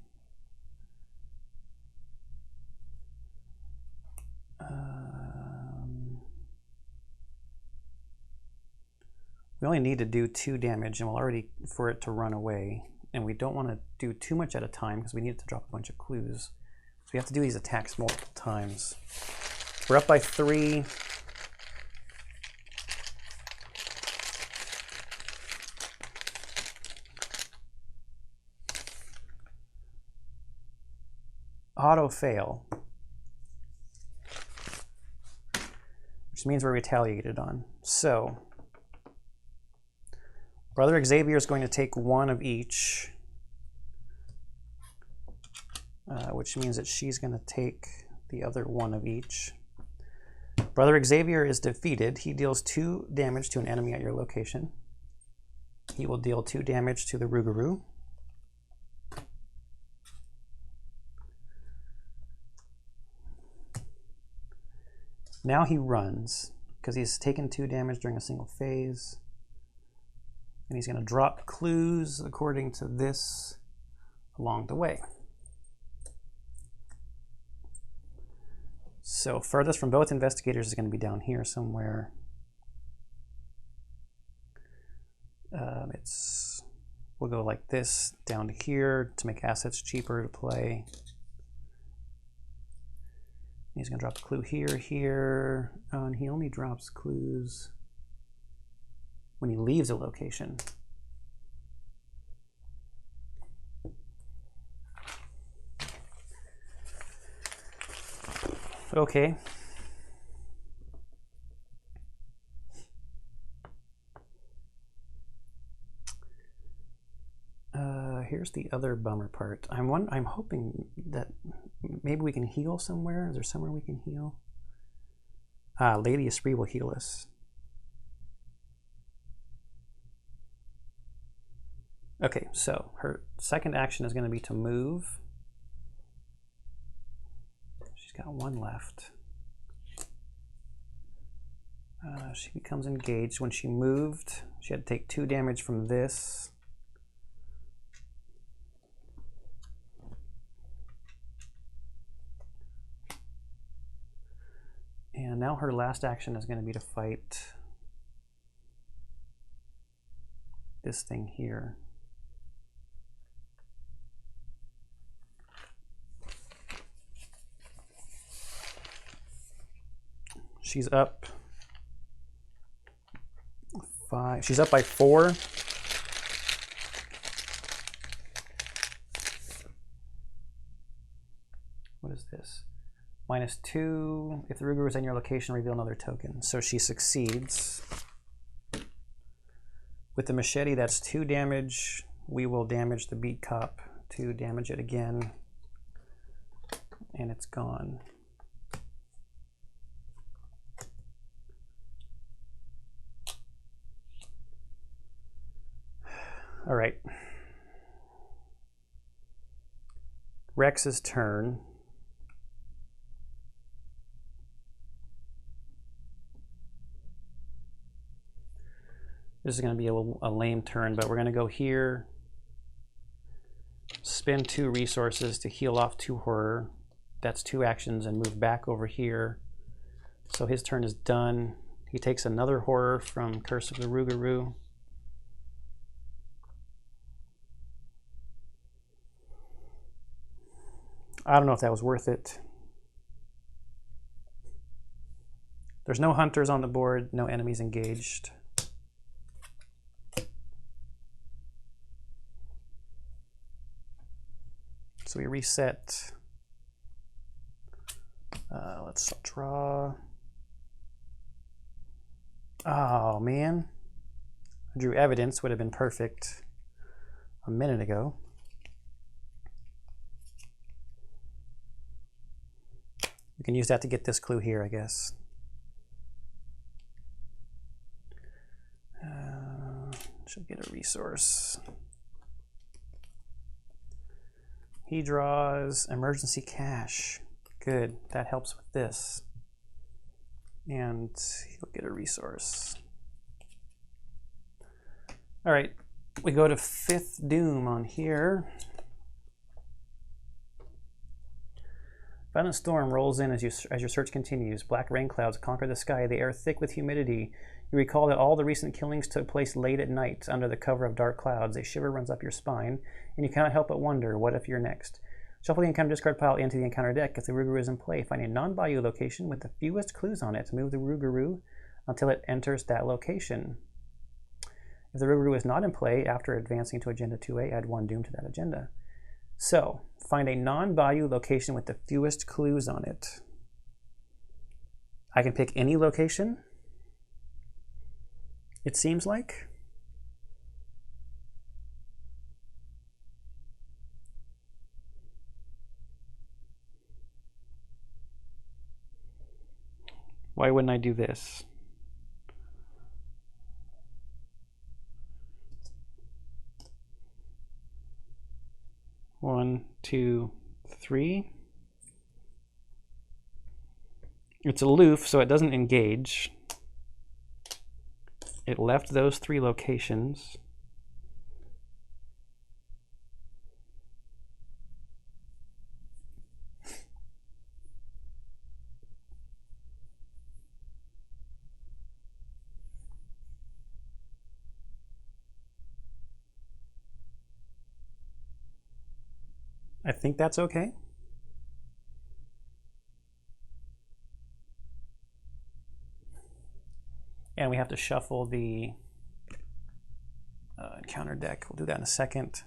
We only need to do 2 damage, and we'll already for it to run away. And we don't want to do too much at a time because we need it to drop a bunch of clues. So we have to do these attacks multiple times. We're up by 3. Auto fail, which means we're retaliated on. So Brother Xavier is going to take 1 of each, which means that she's going to take the other 1 of each. Brother Xavier is defeated. He deals 2 damage to an enemy at your location. He will deal 2 damage to the Rougarou. Now he runs because he's taken 2 damage during a single phase. And he's going to drop clues according to this along the way. So furthest from both investigators is going to be down here somewhere. We'll go like this down to here to make assets cheaper to play. He's going to drop a clue here, here. Oh, and he only drops clues when he leaves a location. Okay. Here's the other bummer part. I'm hoping that maybe we can heal somewhere. Is there somewhere we can heal? Lady Esprit will heal us. Okay, so her second action is going to be to move. She's got 1 left. She becomes engaged. When she moved, she had to take 2 damage from this. And now her last action is going to be to fight this thing here. She's up 5. She's up by 4. What is this? -2. If the Rougarou is in your location, reveal another token. So she succeeds. With the machete, that's 2 damage we will damage the beat cop to damage it again, and it's gone. All right. Rex's turn. This is going to be a lame turn, but we're going to go here, spend 2 resources to heal off 2 horror. That's 2 actions, and move back over here. So his turn is done. He takes another horror from Curse of the Rougarou. I don't know if that was worth it. There's no hunters on the board, no enemies engaged. So we reset. Let's draw. Oh man, I drew evidence, would have been perfect a minute ago. We can use that to get this clue here, I guess. Should get a resource. He draws emergency cash. Good, that helps with this. And he'll get a resource. All right, we go to 5th Doom on here. Violent storm rolls in as your search continues. Black rain clouds conquer the sky, the air thick with humidity. You recall that all the recent killings took place late at night under the cover of dark clouds. A shiver runs up your spine, and you cannot help but wonder, what if you're next? Shuffle the encounter discard pile into the encounter deck. If the Rougarou is in play, find a non-bayou location with the fewest clues on it. Move the Rougarou until it enters that location. If the Rougarou is not in play, after advancing to Agenda 2A, add 1 Doom to that agenda. So, find a non-bayou location with the fewest clues on it. I can pick any location, it seems like. Why wouldn't I do this? One, two, three. It's aloof, so it doesn't engage. It left those 3 locations. I think that's okay. And we have to shuffle the encounter deck. We'll do that in a second.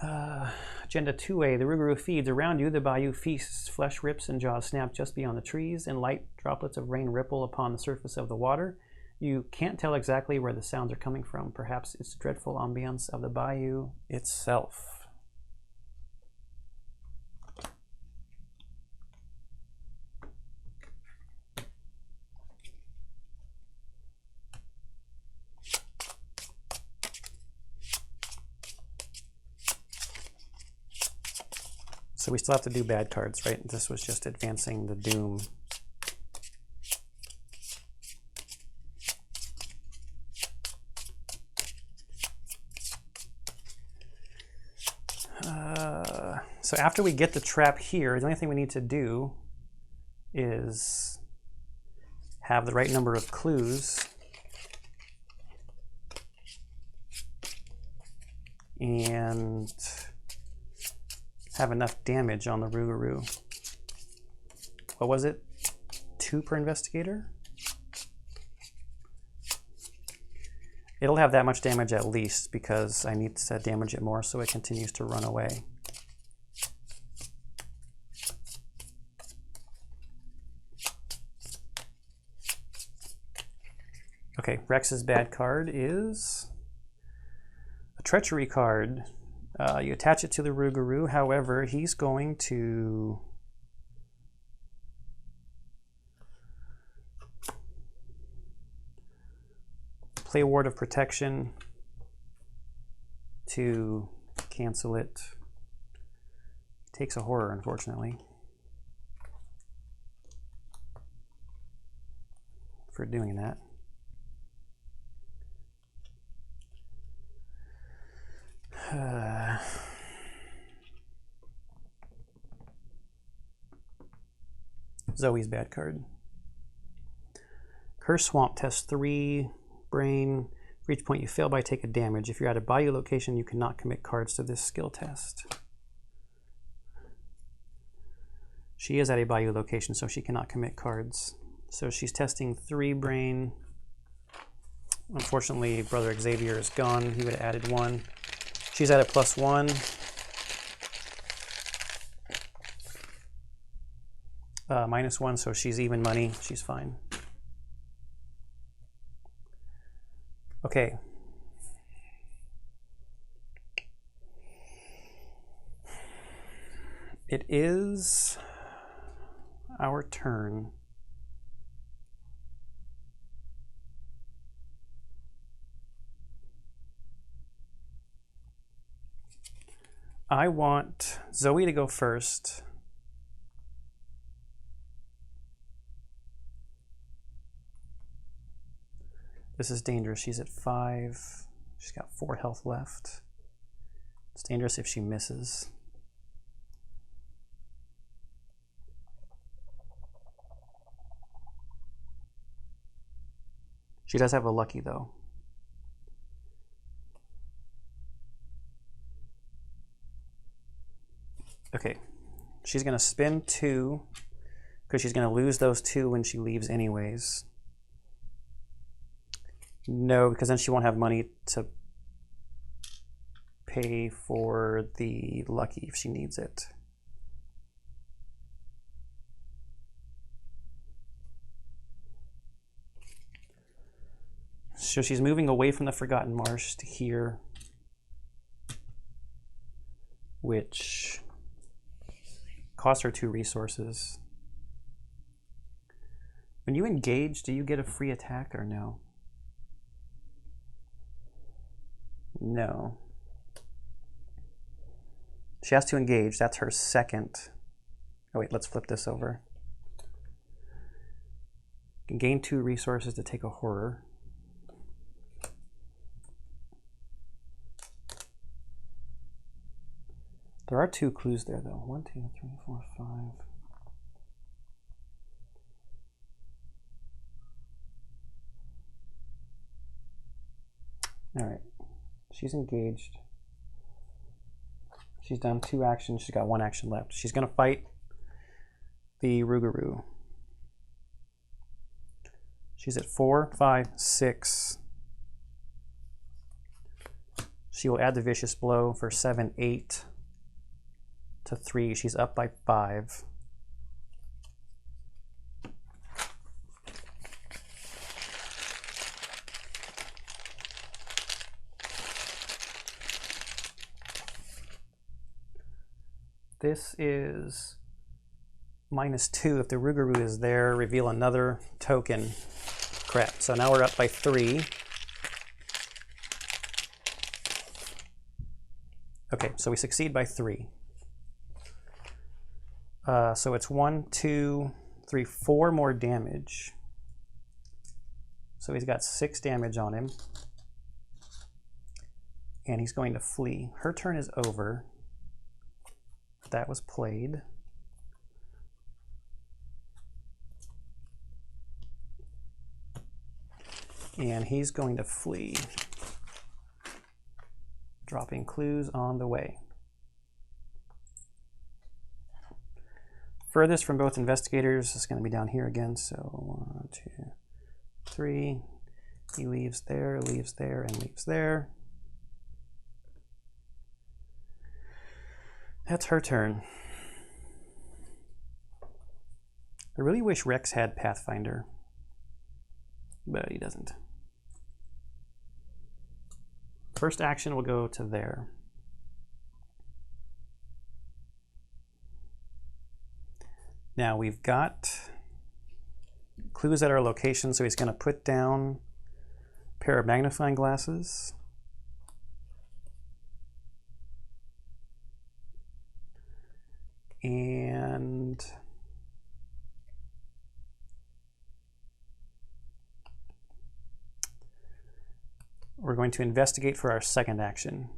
Agenda 2A, the Rougarou feeds. Around you, the bayou feasts. Flesh rips and jaws snap just beyond the trees, and light droplets of rain ripple upon the surface of the water. You can't tell exactly where the sounds are coming from. Perhaps it's the dreadful ambience of the bayou itself. So we still have to do bad cards, right? This was just advancing the Doom. So after we get the trap here, the only thing we need to do is have the right number of clues and have enough damage on the Rougarou. What was it? 2 per investigator? It'll have that much damage at least because I need to damage it more so it continues to run away. Okay, Rex's bad card is A treachery card. You attach it to the Rougarou. However, he's going to play Ward of Protection to cancel it. Takes a horror, unfortunately, for doing that. Zoe's bad card. Curse Swamp, test 3 brain. For each point you fail by, take a damage. If you're at a Bayou location, you cannot commit cards to this skill test. She is at a Bayou location, so she cannot commit cards. So she's testing 3 brain. Unfortunately, Brother Xavier is gone. He would have added 1. She's at a +1. -1, so she's even money. She's fine. Okay. It is our turn. I want Zoe to go first. This is dangerous. She's at 5. She's got 4 health left. It's dangerous if she misses. She does have a lucky though. Okay, she's gonna spend 2 because she's gonna lose those 2 when she leaves anyways. No, because then she won't have money to pay for the lucky if she needs it. So she's moving away from the Forgotten Marsh to here, which costs her 2 resources. When you engage, do you get a free attack or no? No. She has to engage. That's her second. Oh wait, let's flip this over. You can gain 2 resources to take a horror. There are 2 clues there though. 1, 2, 3, 4, 5. All right. She's engaged. She's done 2 actions. She's got 1 action left. She's going to fight the Rougarou. She's at 4, 5, 6. She will add the Vicious Blow for 7, 8 to 3. She's up by 5. This is -2. If the Rougarou is there, reveal another token. Crap. So now we're up by 3. Okay, so we succeed by 3. So it's 1, 2, 3, 4 more damage. So he's got 6 damage on him. And he's going to flee. Her turn is over. That was played. And he's going to flee. Dropping clues on the way. Furthest from both investigators is going to be down here again. So 1, 2, 3. He leaves there, and leaves there. That's her turn. I really wish Rex had Pathfinder, but he doesn't. first action will go to there. Now we've got clues at our location, so he's going to put down a pair of magnifying glasses. And we're going to investigate for our second action.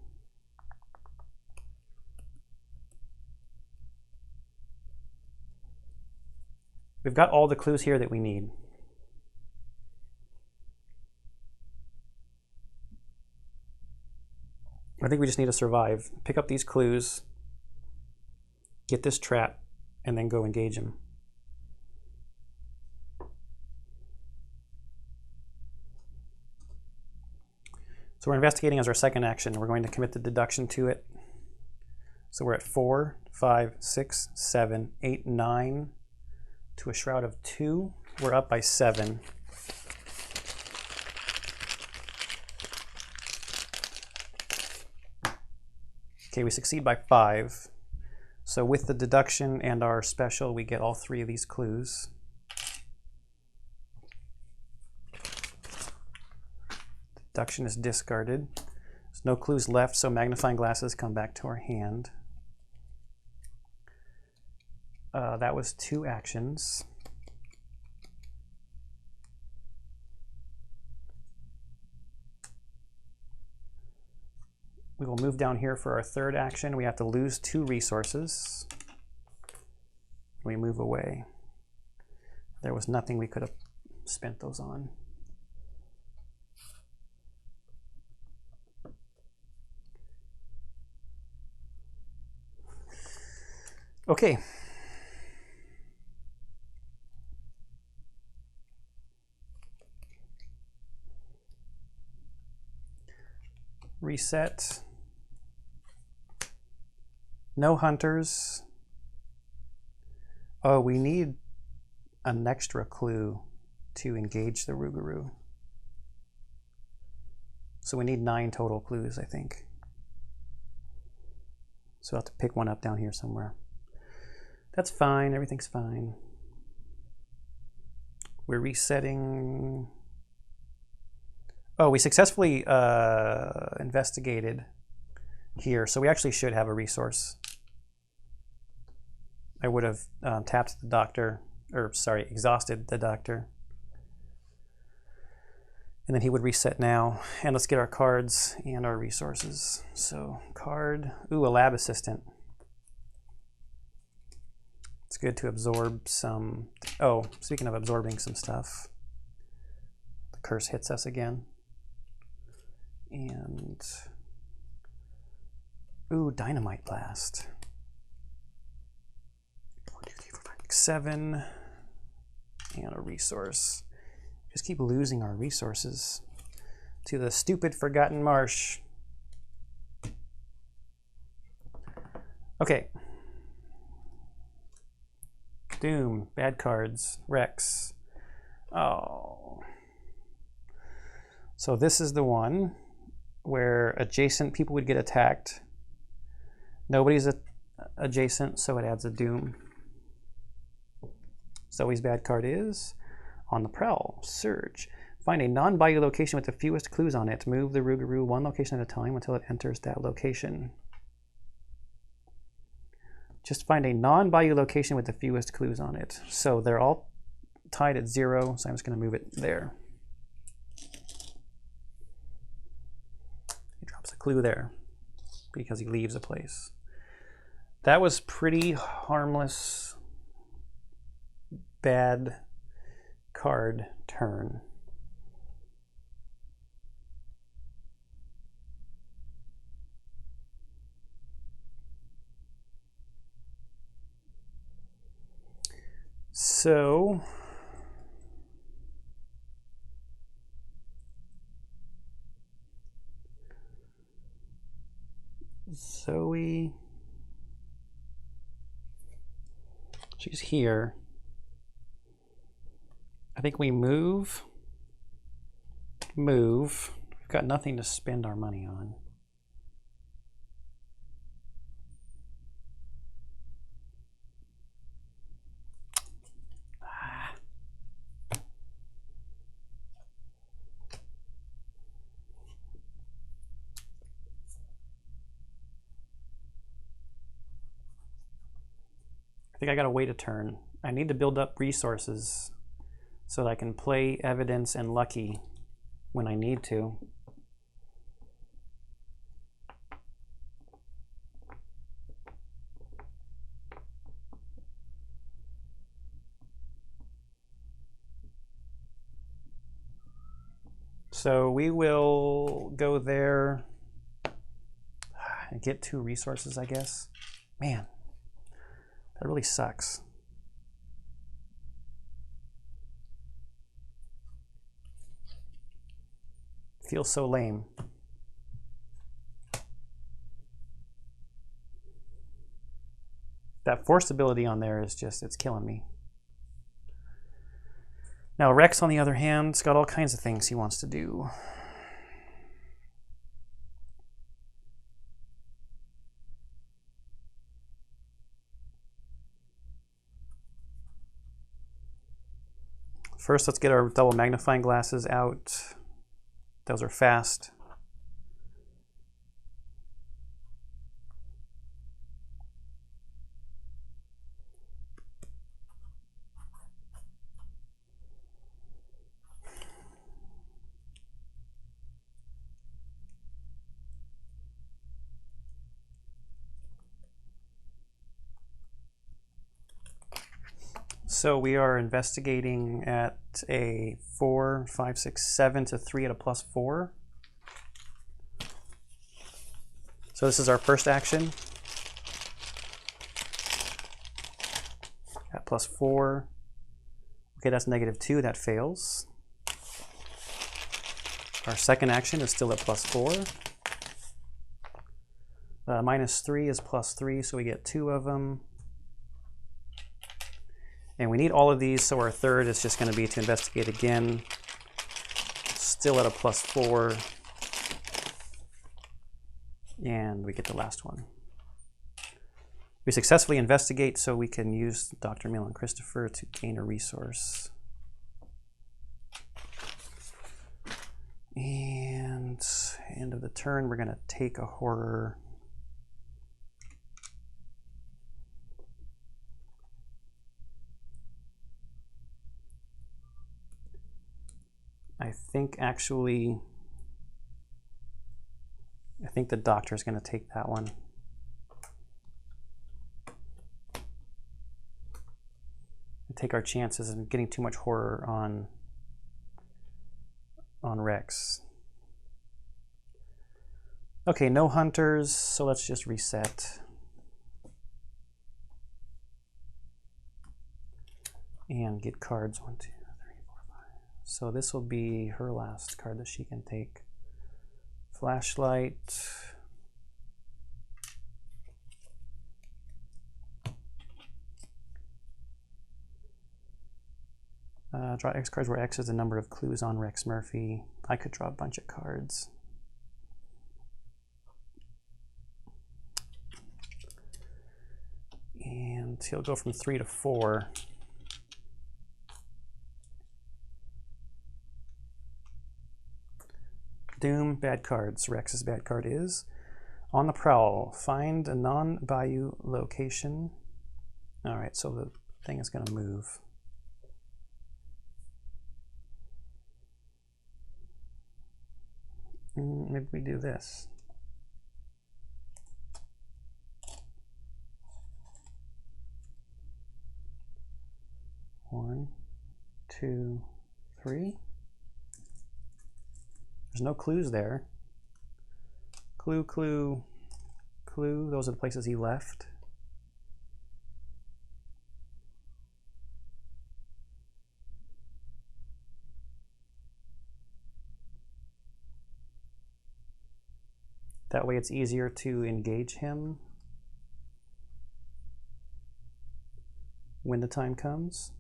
We've got all the clues here that we need. I think we just need to survive. Pick up these clues, get this trap, and then go engage him. So we're investigating as our second action. We're going to commit the deduction to it. So we're at 4, 5, 6, 7, 8, 9 to a shroud of 2. We're up by 7. Okay, we succeed by 5. So with the deduction and our special, we get all 3 of these clues. Deduction is discarded. There's no clues left, so magnifying glasses come back to our hand. That was 2 actions. We will move down here for our third action. We have to lose 2 resources. We move away. There was nothing we could have spent those on. Okay. Reset. No hunters. Oh, we need an extra clue to engage the Rougarou. So we need 9 total clues, I think. So I'll have to pick one up down here somewhere. That's fine, everything's fine. We're resetting. Oh, we successfully investigated here, so we actually should have a resource. I would have tapped the doctor, or sorry, exhausted the doctor. And then he would reset now. And let's get our cards and our resources. So card, ooh, a lab assistant. It's good to absorb some, oh, speaking of absorbing some stuff, the curse hits us again. And, ooh, dynamite blast. 1, 2, 3, 4, 5, 6, 7, and a resource. Just keep losing our resources to the stupid forgotten marsh. Okay. Doom, bad cards, Rex. Oh. So this is the one where adjacent people would get attacked. Nobody's adjacent, so it adds a Doom. Zoe's bad card is On the Prowl, Surge. Find a non-bayou location with the fewest clues on it. Move the Rougarou 1 location at a time until it enters that location. Just find a non-bayou location with the fewest clues on it. So they're all tied at 0, so I'm just going to move it there. He drops a clue there because he leaves a place. That was pretty harmless, bad card turn. So Zoe, she's here. I think we move, We've got nothing to spend our money on. I think I gotta wait a turn. I need to build up resources so that I can play Evidence and Lucky when I need to. So we will go there and get 2 resources, I guess. Man, that really sucks. Feels so lame. That force ability on there is just, it's killing me. Now Rex, on the other hand, has got all kinds of things he wants to do. First, let's get our double magnifying glasses out. Those are fast. So we are investigating at a 4, 5, 6, 7 to 3 at a +4. So this is our first action. At +4. Okay, that's -2, that fails. Our second action is still at +4. -3 is +3, so we get 2 of them. And we need all of these, so our third is just going to be to investigate again. Still at a +4. And we get the last one. We successfully investigate, so we can use Dr. Mill and Christopher to gain a resource. And end of the turn, we're going to take a horror. I think the doctor is going to take that one. Take our chances of getting too much horror on Rex. Okay, no hunters, so let's just reset. And get cards 1, 2, 3, 4, 5. So this will be her last card that she can take. Flashlight. Draw X cards where X is the number of clues on Rex Murphy. I could draw a bunch of cards. And he'll go from 3 to 4. Doom, bad cards. Rex's bad card is On the Prowl. Find a non-bayou location. All right, so the thing is going to move. Maybe we do this. One, two, three. There's no clues there. Clue, clue, clue. Those are the places he left. That way it's easier to engage him when the time comes.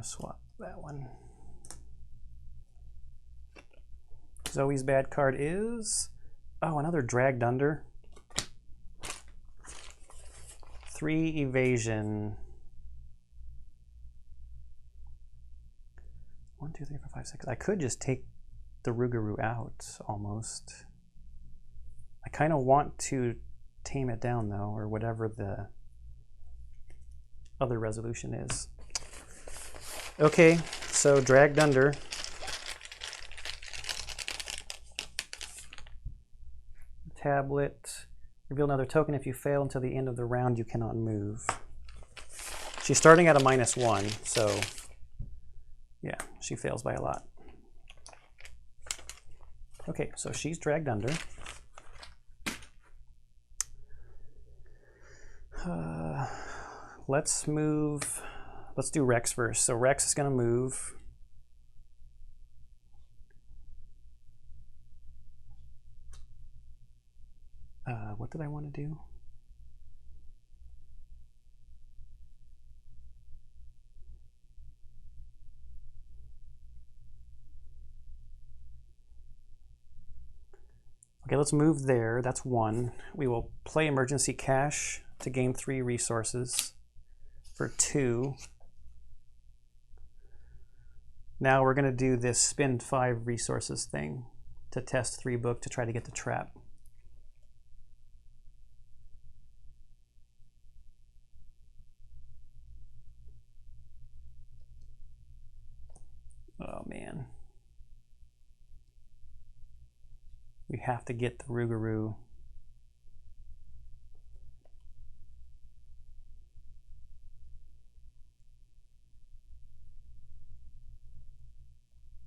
swap that one. Zoe's bad card is, oh, another dragged under. 3 evasion. 1, 2, 3, 4, 5, 6. I could just take the Rougarou out almost. I kind of want to tame it down though, or whatever the other resolution is. Okay, so dragged under. Tablet. Reveal another token. If you fail until the end of the round, you cannot move. She's starting at a -1, so yeah, she fails by a lot. Okay, so she's dragged under. Let's move. Let's do Rex first. So Rex is going to move. What did I want to do? Okay, let's move there. That's 1. We will play Emergency Cash to gain 3 resources for 2. Now we're going to do this spend 5 resources thing to test 3 book to try to get the trap. Oh man. We have to get the Rougarou.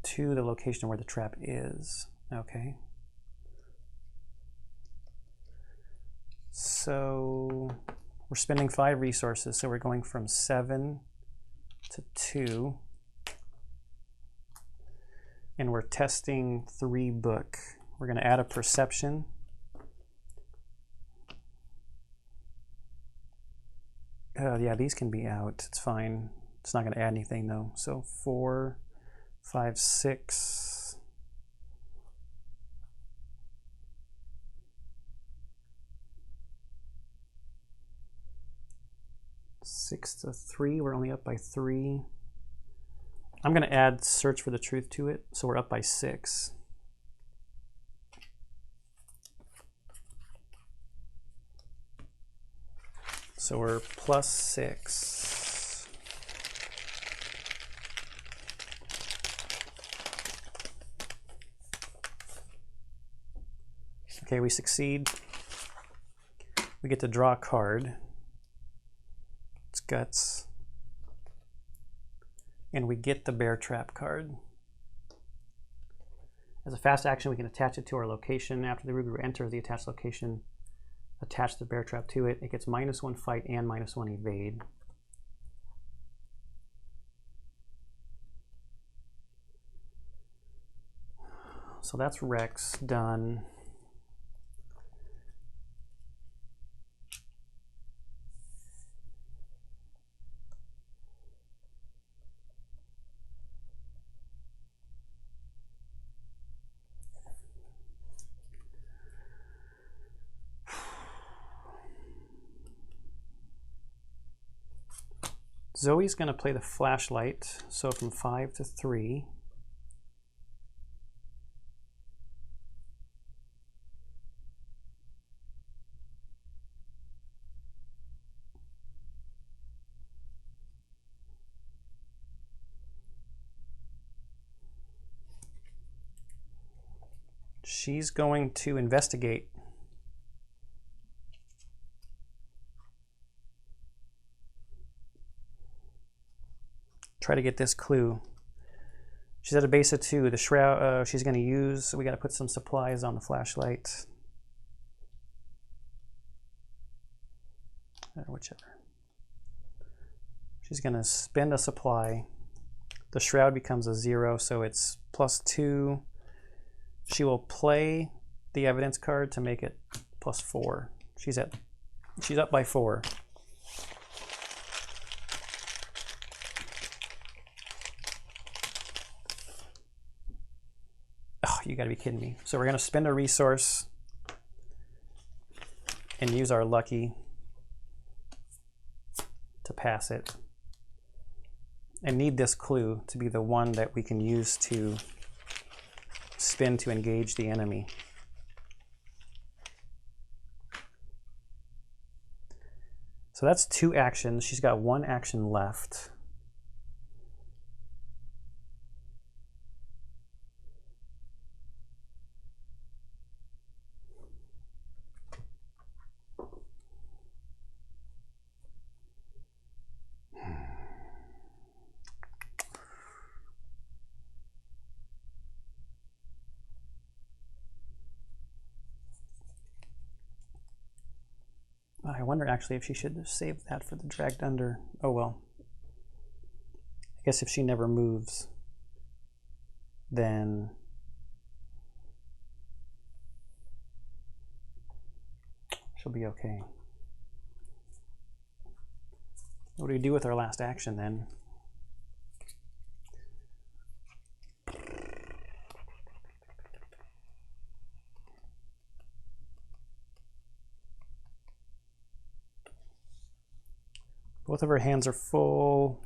To the location where the trap is. Okay. So we're spending 5 resources, so we're going from 7 to 2. And we're testing 3 book. We're going to add a perception. Yeah, these can be out. It's fine. It's not going to add anything though. So 4, 5, 6. Six to 3. We're only up by 3. I'm going to add search for the truth to it, so we're up by 6. So we're plus 6. Okay, we succeed. We get to draw a card. It's guts. And we get the bear trap card. As a fast action, we can attach it to our location. After the Rougarou enters the attached location, attach the bear trap to it. It gets -1 fight and -1 evade. So that's Rex done. Zoe's going to play the flashlight, so from 5 to 3. She's going to investigate. Try to get this clue. She's at a base of 2. The shroud she's going to use, so we got to put some supplies on the flashlight. Whichever. She's going to spend a supply. The shroud becomes a 0, so it's +2. She will play the evidence card to make it +4. She's up by 4. You gotta be kidding me. So we're gonna spend a resource and use our lucky to pass it. And need this clue to be the one that we can use to spin to engage the enemy. So that's 2 actions. She's got 1 action left. I wonder actually if she should have saved that for the dragged under. Oh well. I guess if she never moves, then she'll be okay. What do we do with our last action then? Both of her hands are full.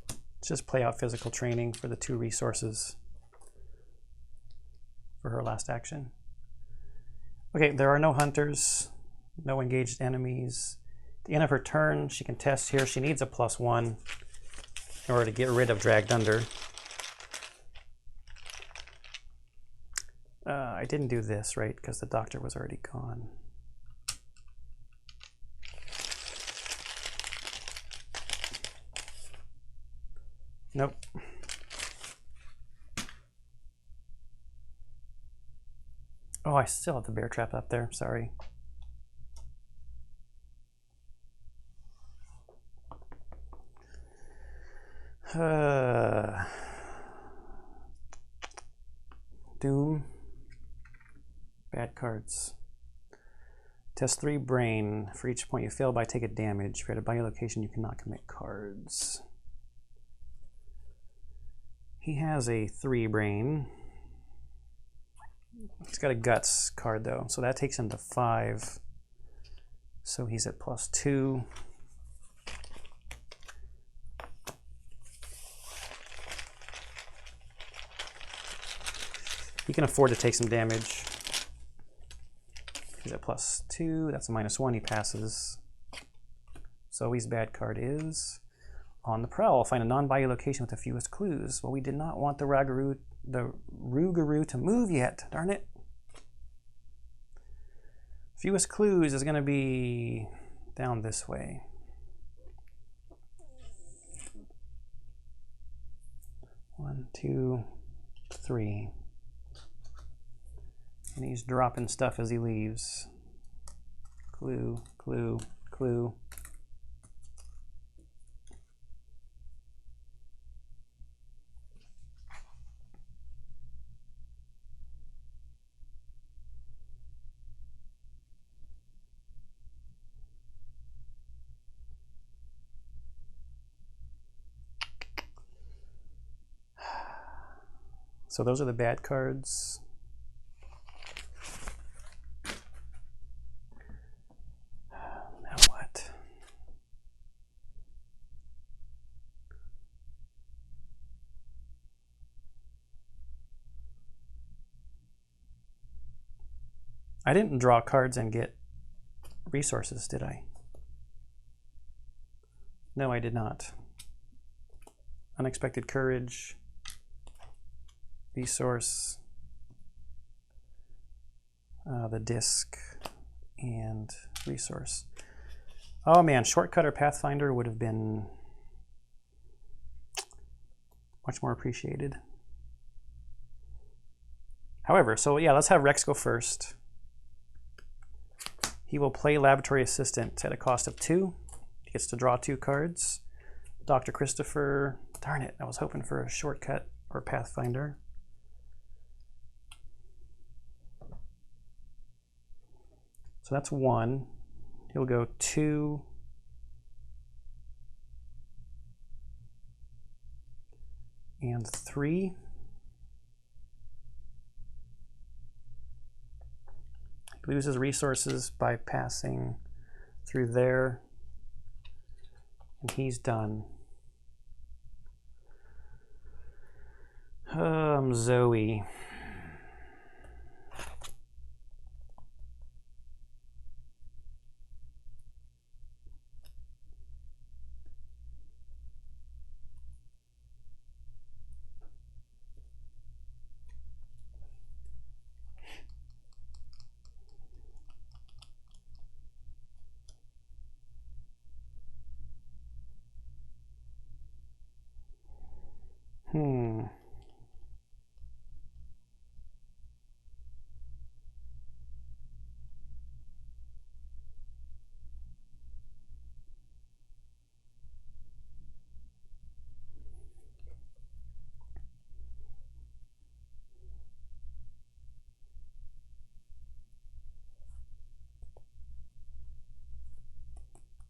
Let's just play out physical training for the 2 resources for her last action. Okay, there are no hunters, no engaged enemies. At the end of her turn, she can test here. She needs a +1 in order to get rid of dragged under. I didn't do this, right? Because the doctor was already gone. Nope. Oh, I still have the bear trap up there. Sorry. Doom. Bad cards. Test 3 brain. For each point you fail by, take a damage. If you're at a buy location, you cannot commit cards. He has a 3 brain. He's got a guts card though, so that takes him to 5. So he's at +2. He can afford to take some damage. He's at +2. That's a -1. He passes. So his bad card is on the prowl. Find a non-bayou location with the fewest clues. Well, we did not want the Rougarou to move yet. Darn it. Fewest clues is going to be down this way. One, two, 3. And he's dropping stuff as he leaves. Clue, clue, clue. So those are the bad cards. Now what? I didn't draw cards and get resources, did I? No, I did not. Unexpected courage. Resource, the disc, and resource. Oh man, shortcut or pathfinder would have been much more appreciated. However, so yeah, let's have Rex go first. He will play laboratory assistant at a cost of 2. He gets to draw 2 cards. Dr. Christopher, darn it, I was hoping for a shortcut or pathfinder. So that's 1. He'll go 2. And 3. loses resources by passing through there, and he's done. Zoe.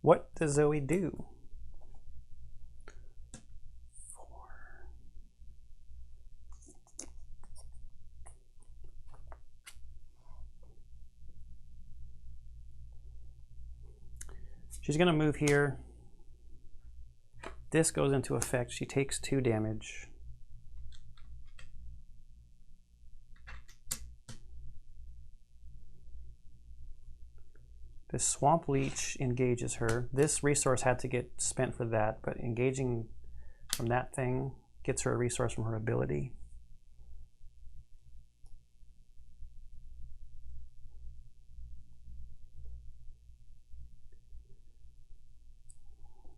What does Zoe do? 4. She's going to move here. This goes into effect. She takes 2 damage. This Swamp Leech engages her. This resource had to get spent for that, but engaging from that thing gets her a resource from her ability.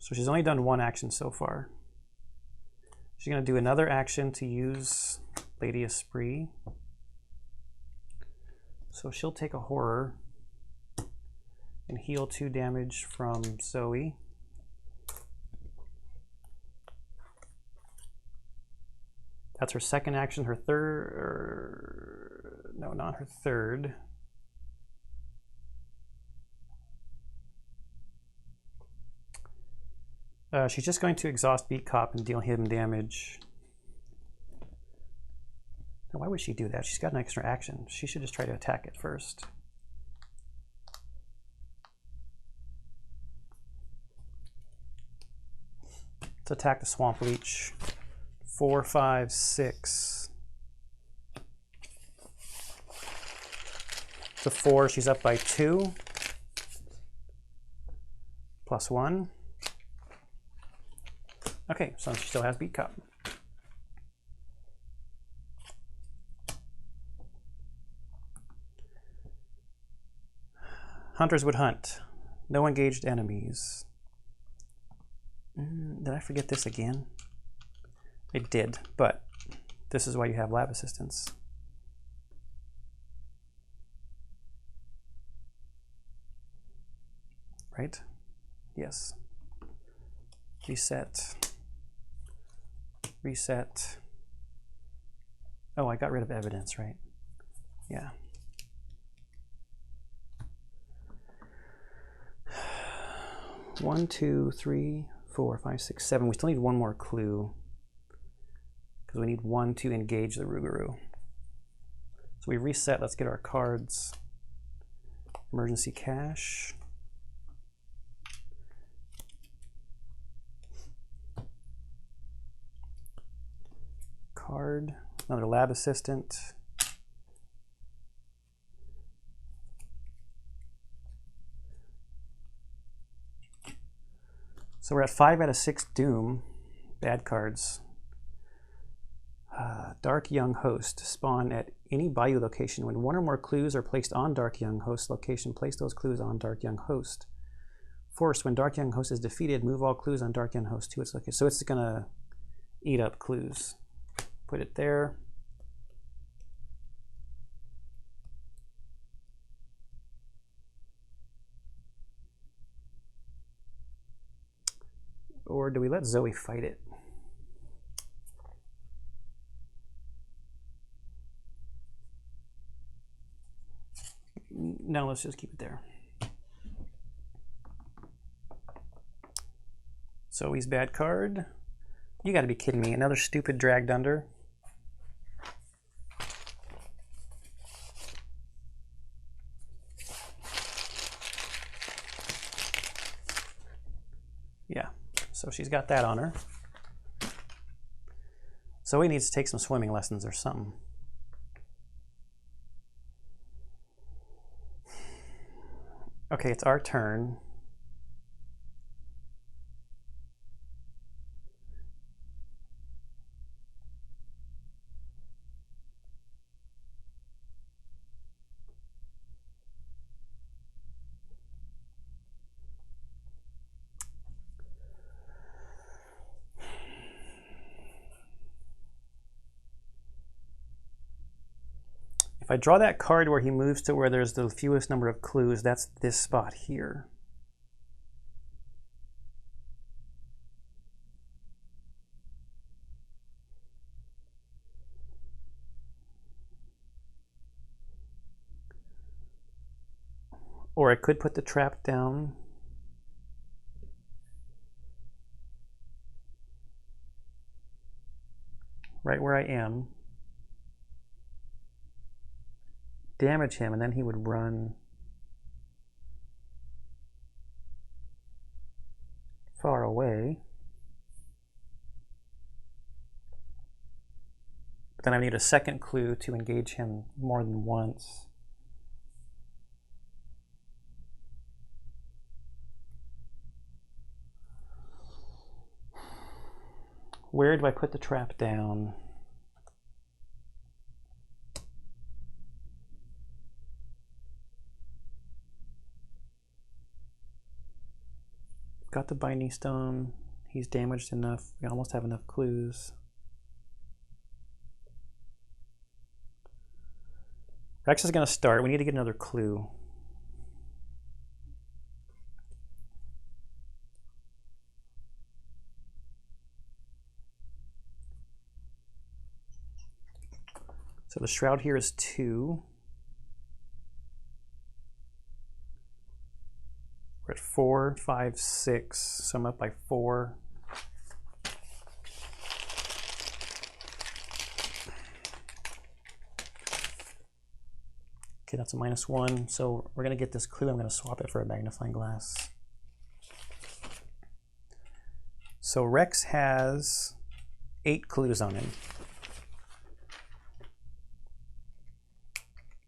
So she's only done 1 action so far. She's going to do another action to use Lady Esprit. So she'll take a horror and heal 2 damage from Zoe. That's her second action. Her third, no, not her third. She's just going to exhaust Beat Cop and deal him damage. Now, why would she do that? She's got an extra action. She should just try to attack it first. Let's attack the Swamp Leech. 4, 5, 6. To 4, she's up by 2. Plus 1. Okay, so she still has Beat Cop. Hunters would hunt. No engaged enemies. Did I forget this again? I did, but this is why you have lab assistants. Right? Yes. Reset. Reset. Oh, I got rid of evidence, right? Yeah. One, 2, 3, 4, 5, 6, 7. We still need 1 more clue because we need 1 to engage the Rougarou. So we reset. Let's get our cards. Emergency cash. Card. Another lab assistant. So we're at 5 out of 6 Doom. Bad cards. Dark Young Host. Spawn at any Bayou location. When 1 or more clues are placed on Dark Young Host location, place those clues on Dark Young Host. Force. When Dark Young Host is defeated, move all clues on Dark Young Host to its location. So it's going to eat up clues. Put it there. Or do we let Zoe fight it? No, let's just keep it there. Zoe's bad card. You gotta be kidding me. Another stupid dragged under. Yeah, so she's got that on her. Zoe needs to take some swimming lessons or something. Okay, it's our turn. If I draw that card where he moves to where there's the fewest number of clues, that's this spot here. Or I could put the trap down. Right where I am. Damage him, and then he would run far away. But then I need a second clue to engage him more than once. Where do I put the trap down? Got the binding stone. He's damaged enough. We almost have enough clues. Rex is going to start. We need to get another clue. So the shroud here is 2. We're at 4, 5, 6. So I'm up by 4. Okay, that's a -1. So we're going to get this clue. I'm going to swap it for a magnifying glass. So Rex has 8 clues on him.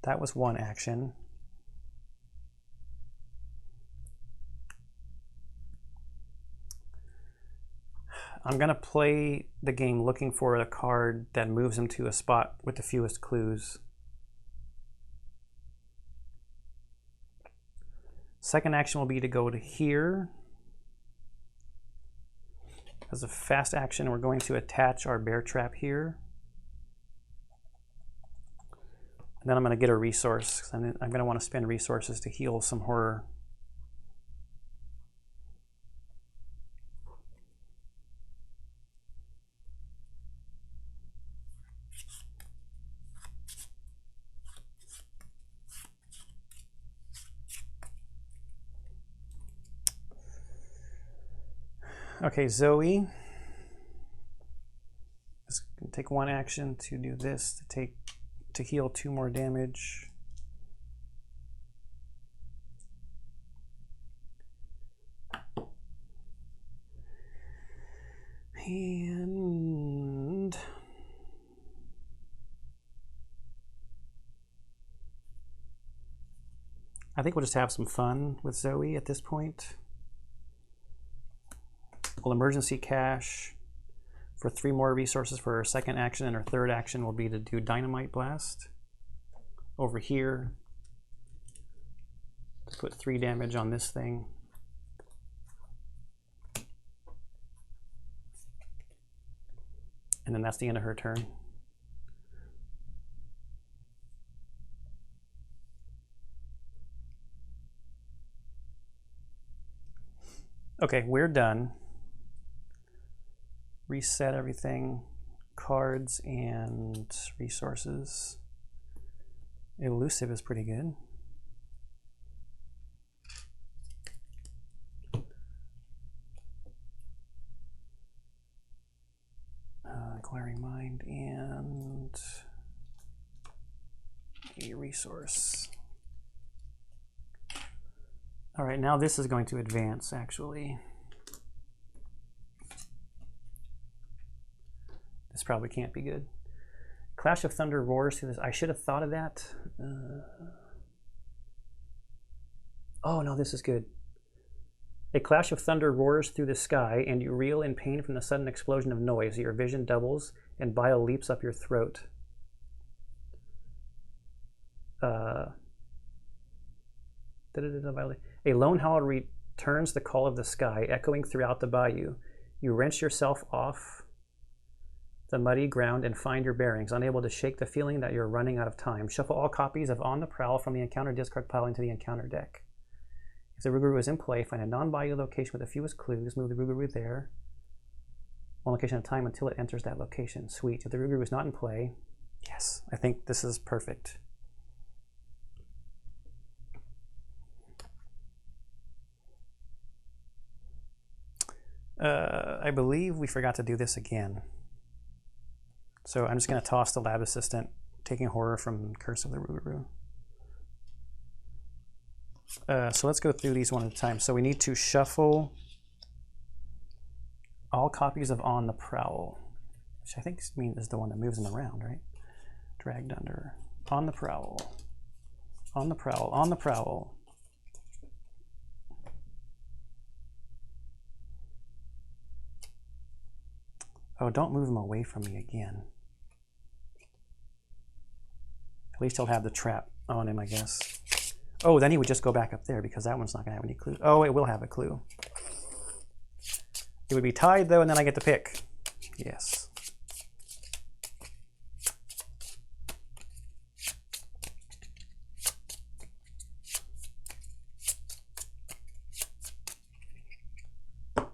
That was one action. I'm going to play the game looking for a card that moves him to a spot with the fewest clues. Second action will be to go to here. As a fast action, we're going to attach our bear trap here. And then I'm going to get a resource, because I'm going to want to spend resources to heal some horror. Okay, Zoe is going to take one action to do this, to heal 2 more damage. And I think we'll just have some fun with Zoe at this point. We'll emergency cache for 3 more resources for our second action, and our third action will be to do Dynamite Blast over here to put 3 damage on this thing. And then that's the end of her turn. Okay, we're done. Reset everything, cards and resources. Elusive is pretty good. Acquiring Mind and a resource. All right, now this is going to advance, actually. This probably can't be good. Clash of Thunder roars through this. I should have thought of that. Oh no, this is good. A clash of thunder roars through the sky, and you reel in pain from the sudden explosion of noise. Your vision doubles, and bile leaps up your throat. A lone howl returns the call of the sky, echoing throughout the bayou. You wrench yourself off the muddy ground and find your bearings, unable to shake the feeling that you're running out of time. Shuffle all copies of On the Prowl from the encounter discard pile into the encounter deck. If the Rougarou is in play, find a non-bayou location with the fewest clues, move the Rougarou there, one location at a time until it enters that location. Sweet. If the Rougarou is not in play, yes, I think this is perfect. I believe we forgot to do this again. So I'm just going to toss the lab assistant, taking horror from Curse of the Rougarou. So let's go through these one at a time. So we need to shuffle all copies of On the Prowl, which I think means is the one that moves them around, right? Dragged under. On the Prowl. On the Prowl. On the Prowl. Oh, don't move him away from me again. At least he'll have the trap on him, I guess. Oh, then he would just go back up there because that one's not going to have any clues. Oh, it will have a clue. It would be tied, though, and then I get to pick. Yes.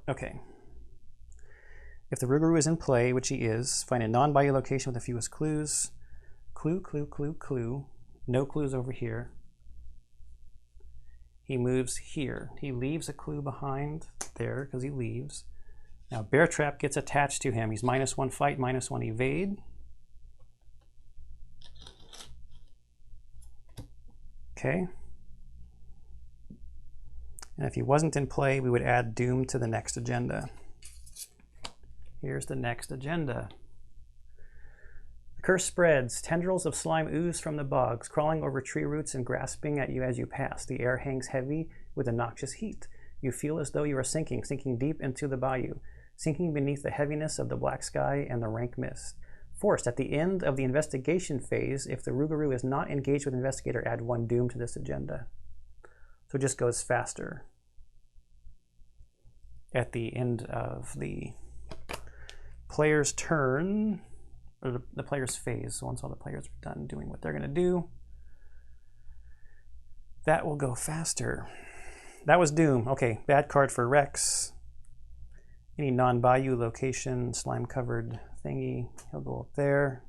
Okay. If the Rougarou is in play, which he is, find a non-bayou location with the fewest clues. Clue, clue, clue, clue. No clues over here. He moves here. He leaves a clue behind there because he leaves. Now Bear Trap gets attached to him. He's -1 fight, -1 evade. Okay. And if he wasn't in play, we would add Doom to the next agenda. Here's the next agenda. The curse spreads. Tendrils of slime ooze from the bogs, crawling over tree roots and grasping at you as you pass. The air hangs heavy with a noxious heat. You feel as though you are sinking deep into the bayou, sinking beneath the heaviness of the black sky and the rank mist. Forced at the end of the investigation phase, if the Rougarou is not engaged with Investigator, add 1 Doom to this agenda. So it just goes faster at the end of the player's turn, or the player's phase. So once all the players are done doing what they're going to do, that will go faster. That was Doom. Okay, bad card for Rex. Any non-bayou location, slime-covered thingy, he'll go up there.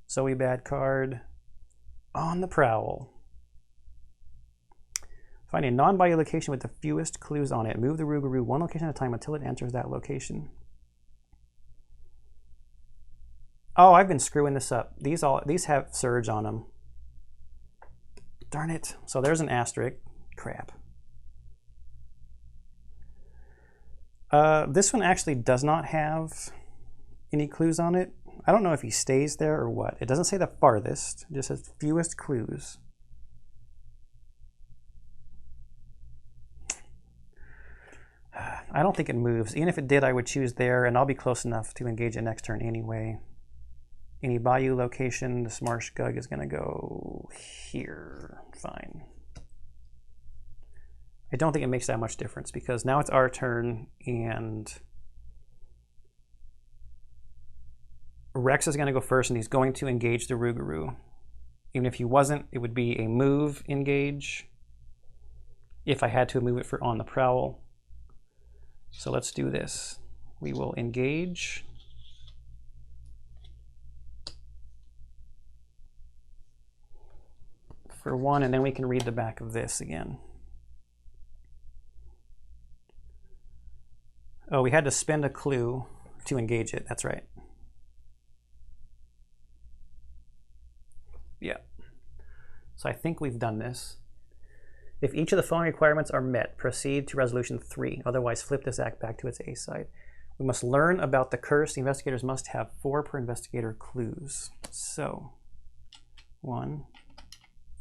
Zoe, bad card. On the Prowl. Find a non-bayou location with the fewest clues on it. Move the Rougarou 1 location at a time until it enters that location. Oh, I've been screwing this up. These have Surge on them. Darn it. So there's an asterisk. Crap. This one actually does not have any clues on it. I don't know if he stays there or what. It doesn't say the farthest. It just says fewest clues. I don't think it moves. Even if it did, I would choose there, and I'll be close enough to engage it next turn anyway. Any bayou location, this Marsh Gug is going to go here. Fine. I don't think it makes that much difference because now it's our turn and Rex is going to go first and he's going to engage the Rougarou. Even if he wasn't, it would be a move engage if I had to move it for On the Prowl. So let's do this. We will engage. For 1, and then we can read the back of this again. Oh, we had to spend a clue to engage it. That's right. Yeah. So I think we've done this. If each of the following requirements are met, proceed to resolution 3. Otherwise, flip this act back to its A side. We must learn about the curse. The investigators must have 4 per investigator clues. So 1,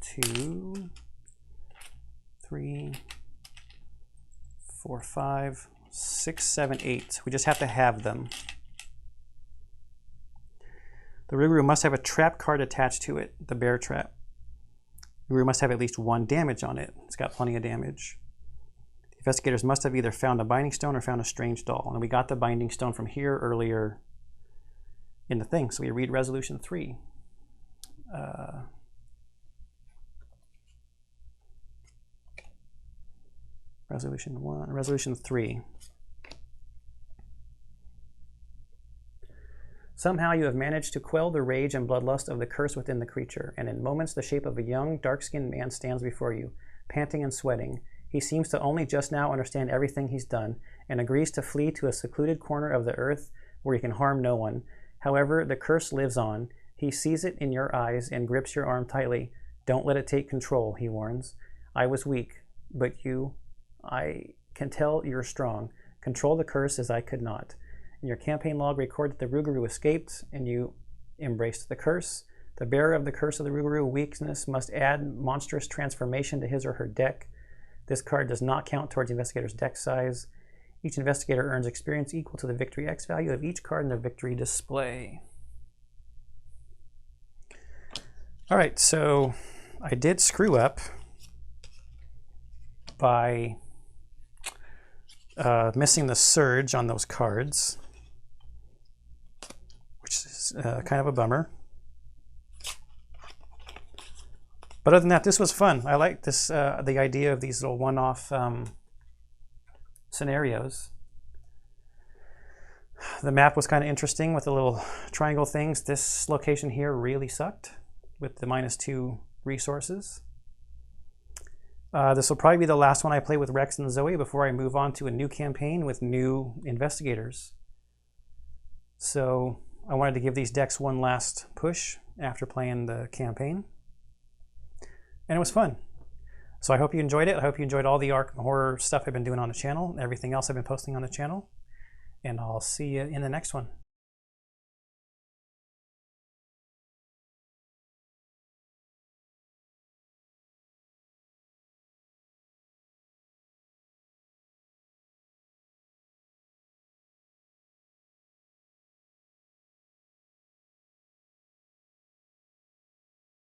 2, 3, 4, 5, 6, 7, 8. We just have to have them. The Rougarou must have a trap card attached to it, the bear trap. The Rougarou must have at least 1 damage on it. It's got plenty of damage. The investigators must have either found a binding stone or found a strange doll. And we got the binding stone from here earlier in the thing. So we read resolution 3. Resolution 1, resolution 3. Somehow you have managed to quell the rage and bloodlust of the curse within the creature, and in moments the shape of a young, dark-skinned man stands before you, panting and sweating. He seems to only just now understand everything he's done, and agrees to flee to a secluded corner of the earth where he can harm no one. However, the curse lives on. He sees it in your eyes and grips your arm tightly. Don't let it take control, he warns. I was weak, but I can tell you're strong. Control the curse as I could not. In your campaign log, record that the Rougarou escaped and you embraced the curse. The bearer of the curse of the Rougarou weakness must add monstrous transformation to his or her deck. This card does not count towards the investigator's deck size. Each investigator earns experience equal to the victory X value of each card in the victory display. All right, so I did screw up by missing the surge on those cards, which is kind of a bummer. But other than that, this was fun. I like this, the idea of these little one-off scenarios. The map was kind of interesting with the little triangle things. This location here really sucked with the -2 resources. This will probably be the last one I play with Rex and Zoe before I move on to a new campaign with new investigators. So I wanted to give these decks one last push after playing the campaign. And it was fun. So I hope you enjoyed it. I hope you enjoyed all the Arkham horror stuff I've been doing on the channel, everything else I've been posting on the channel. And I'll see you in the next one.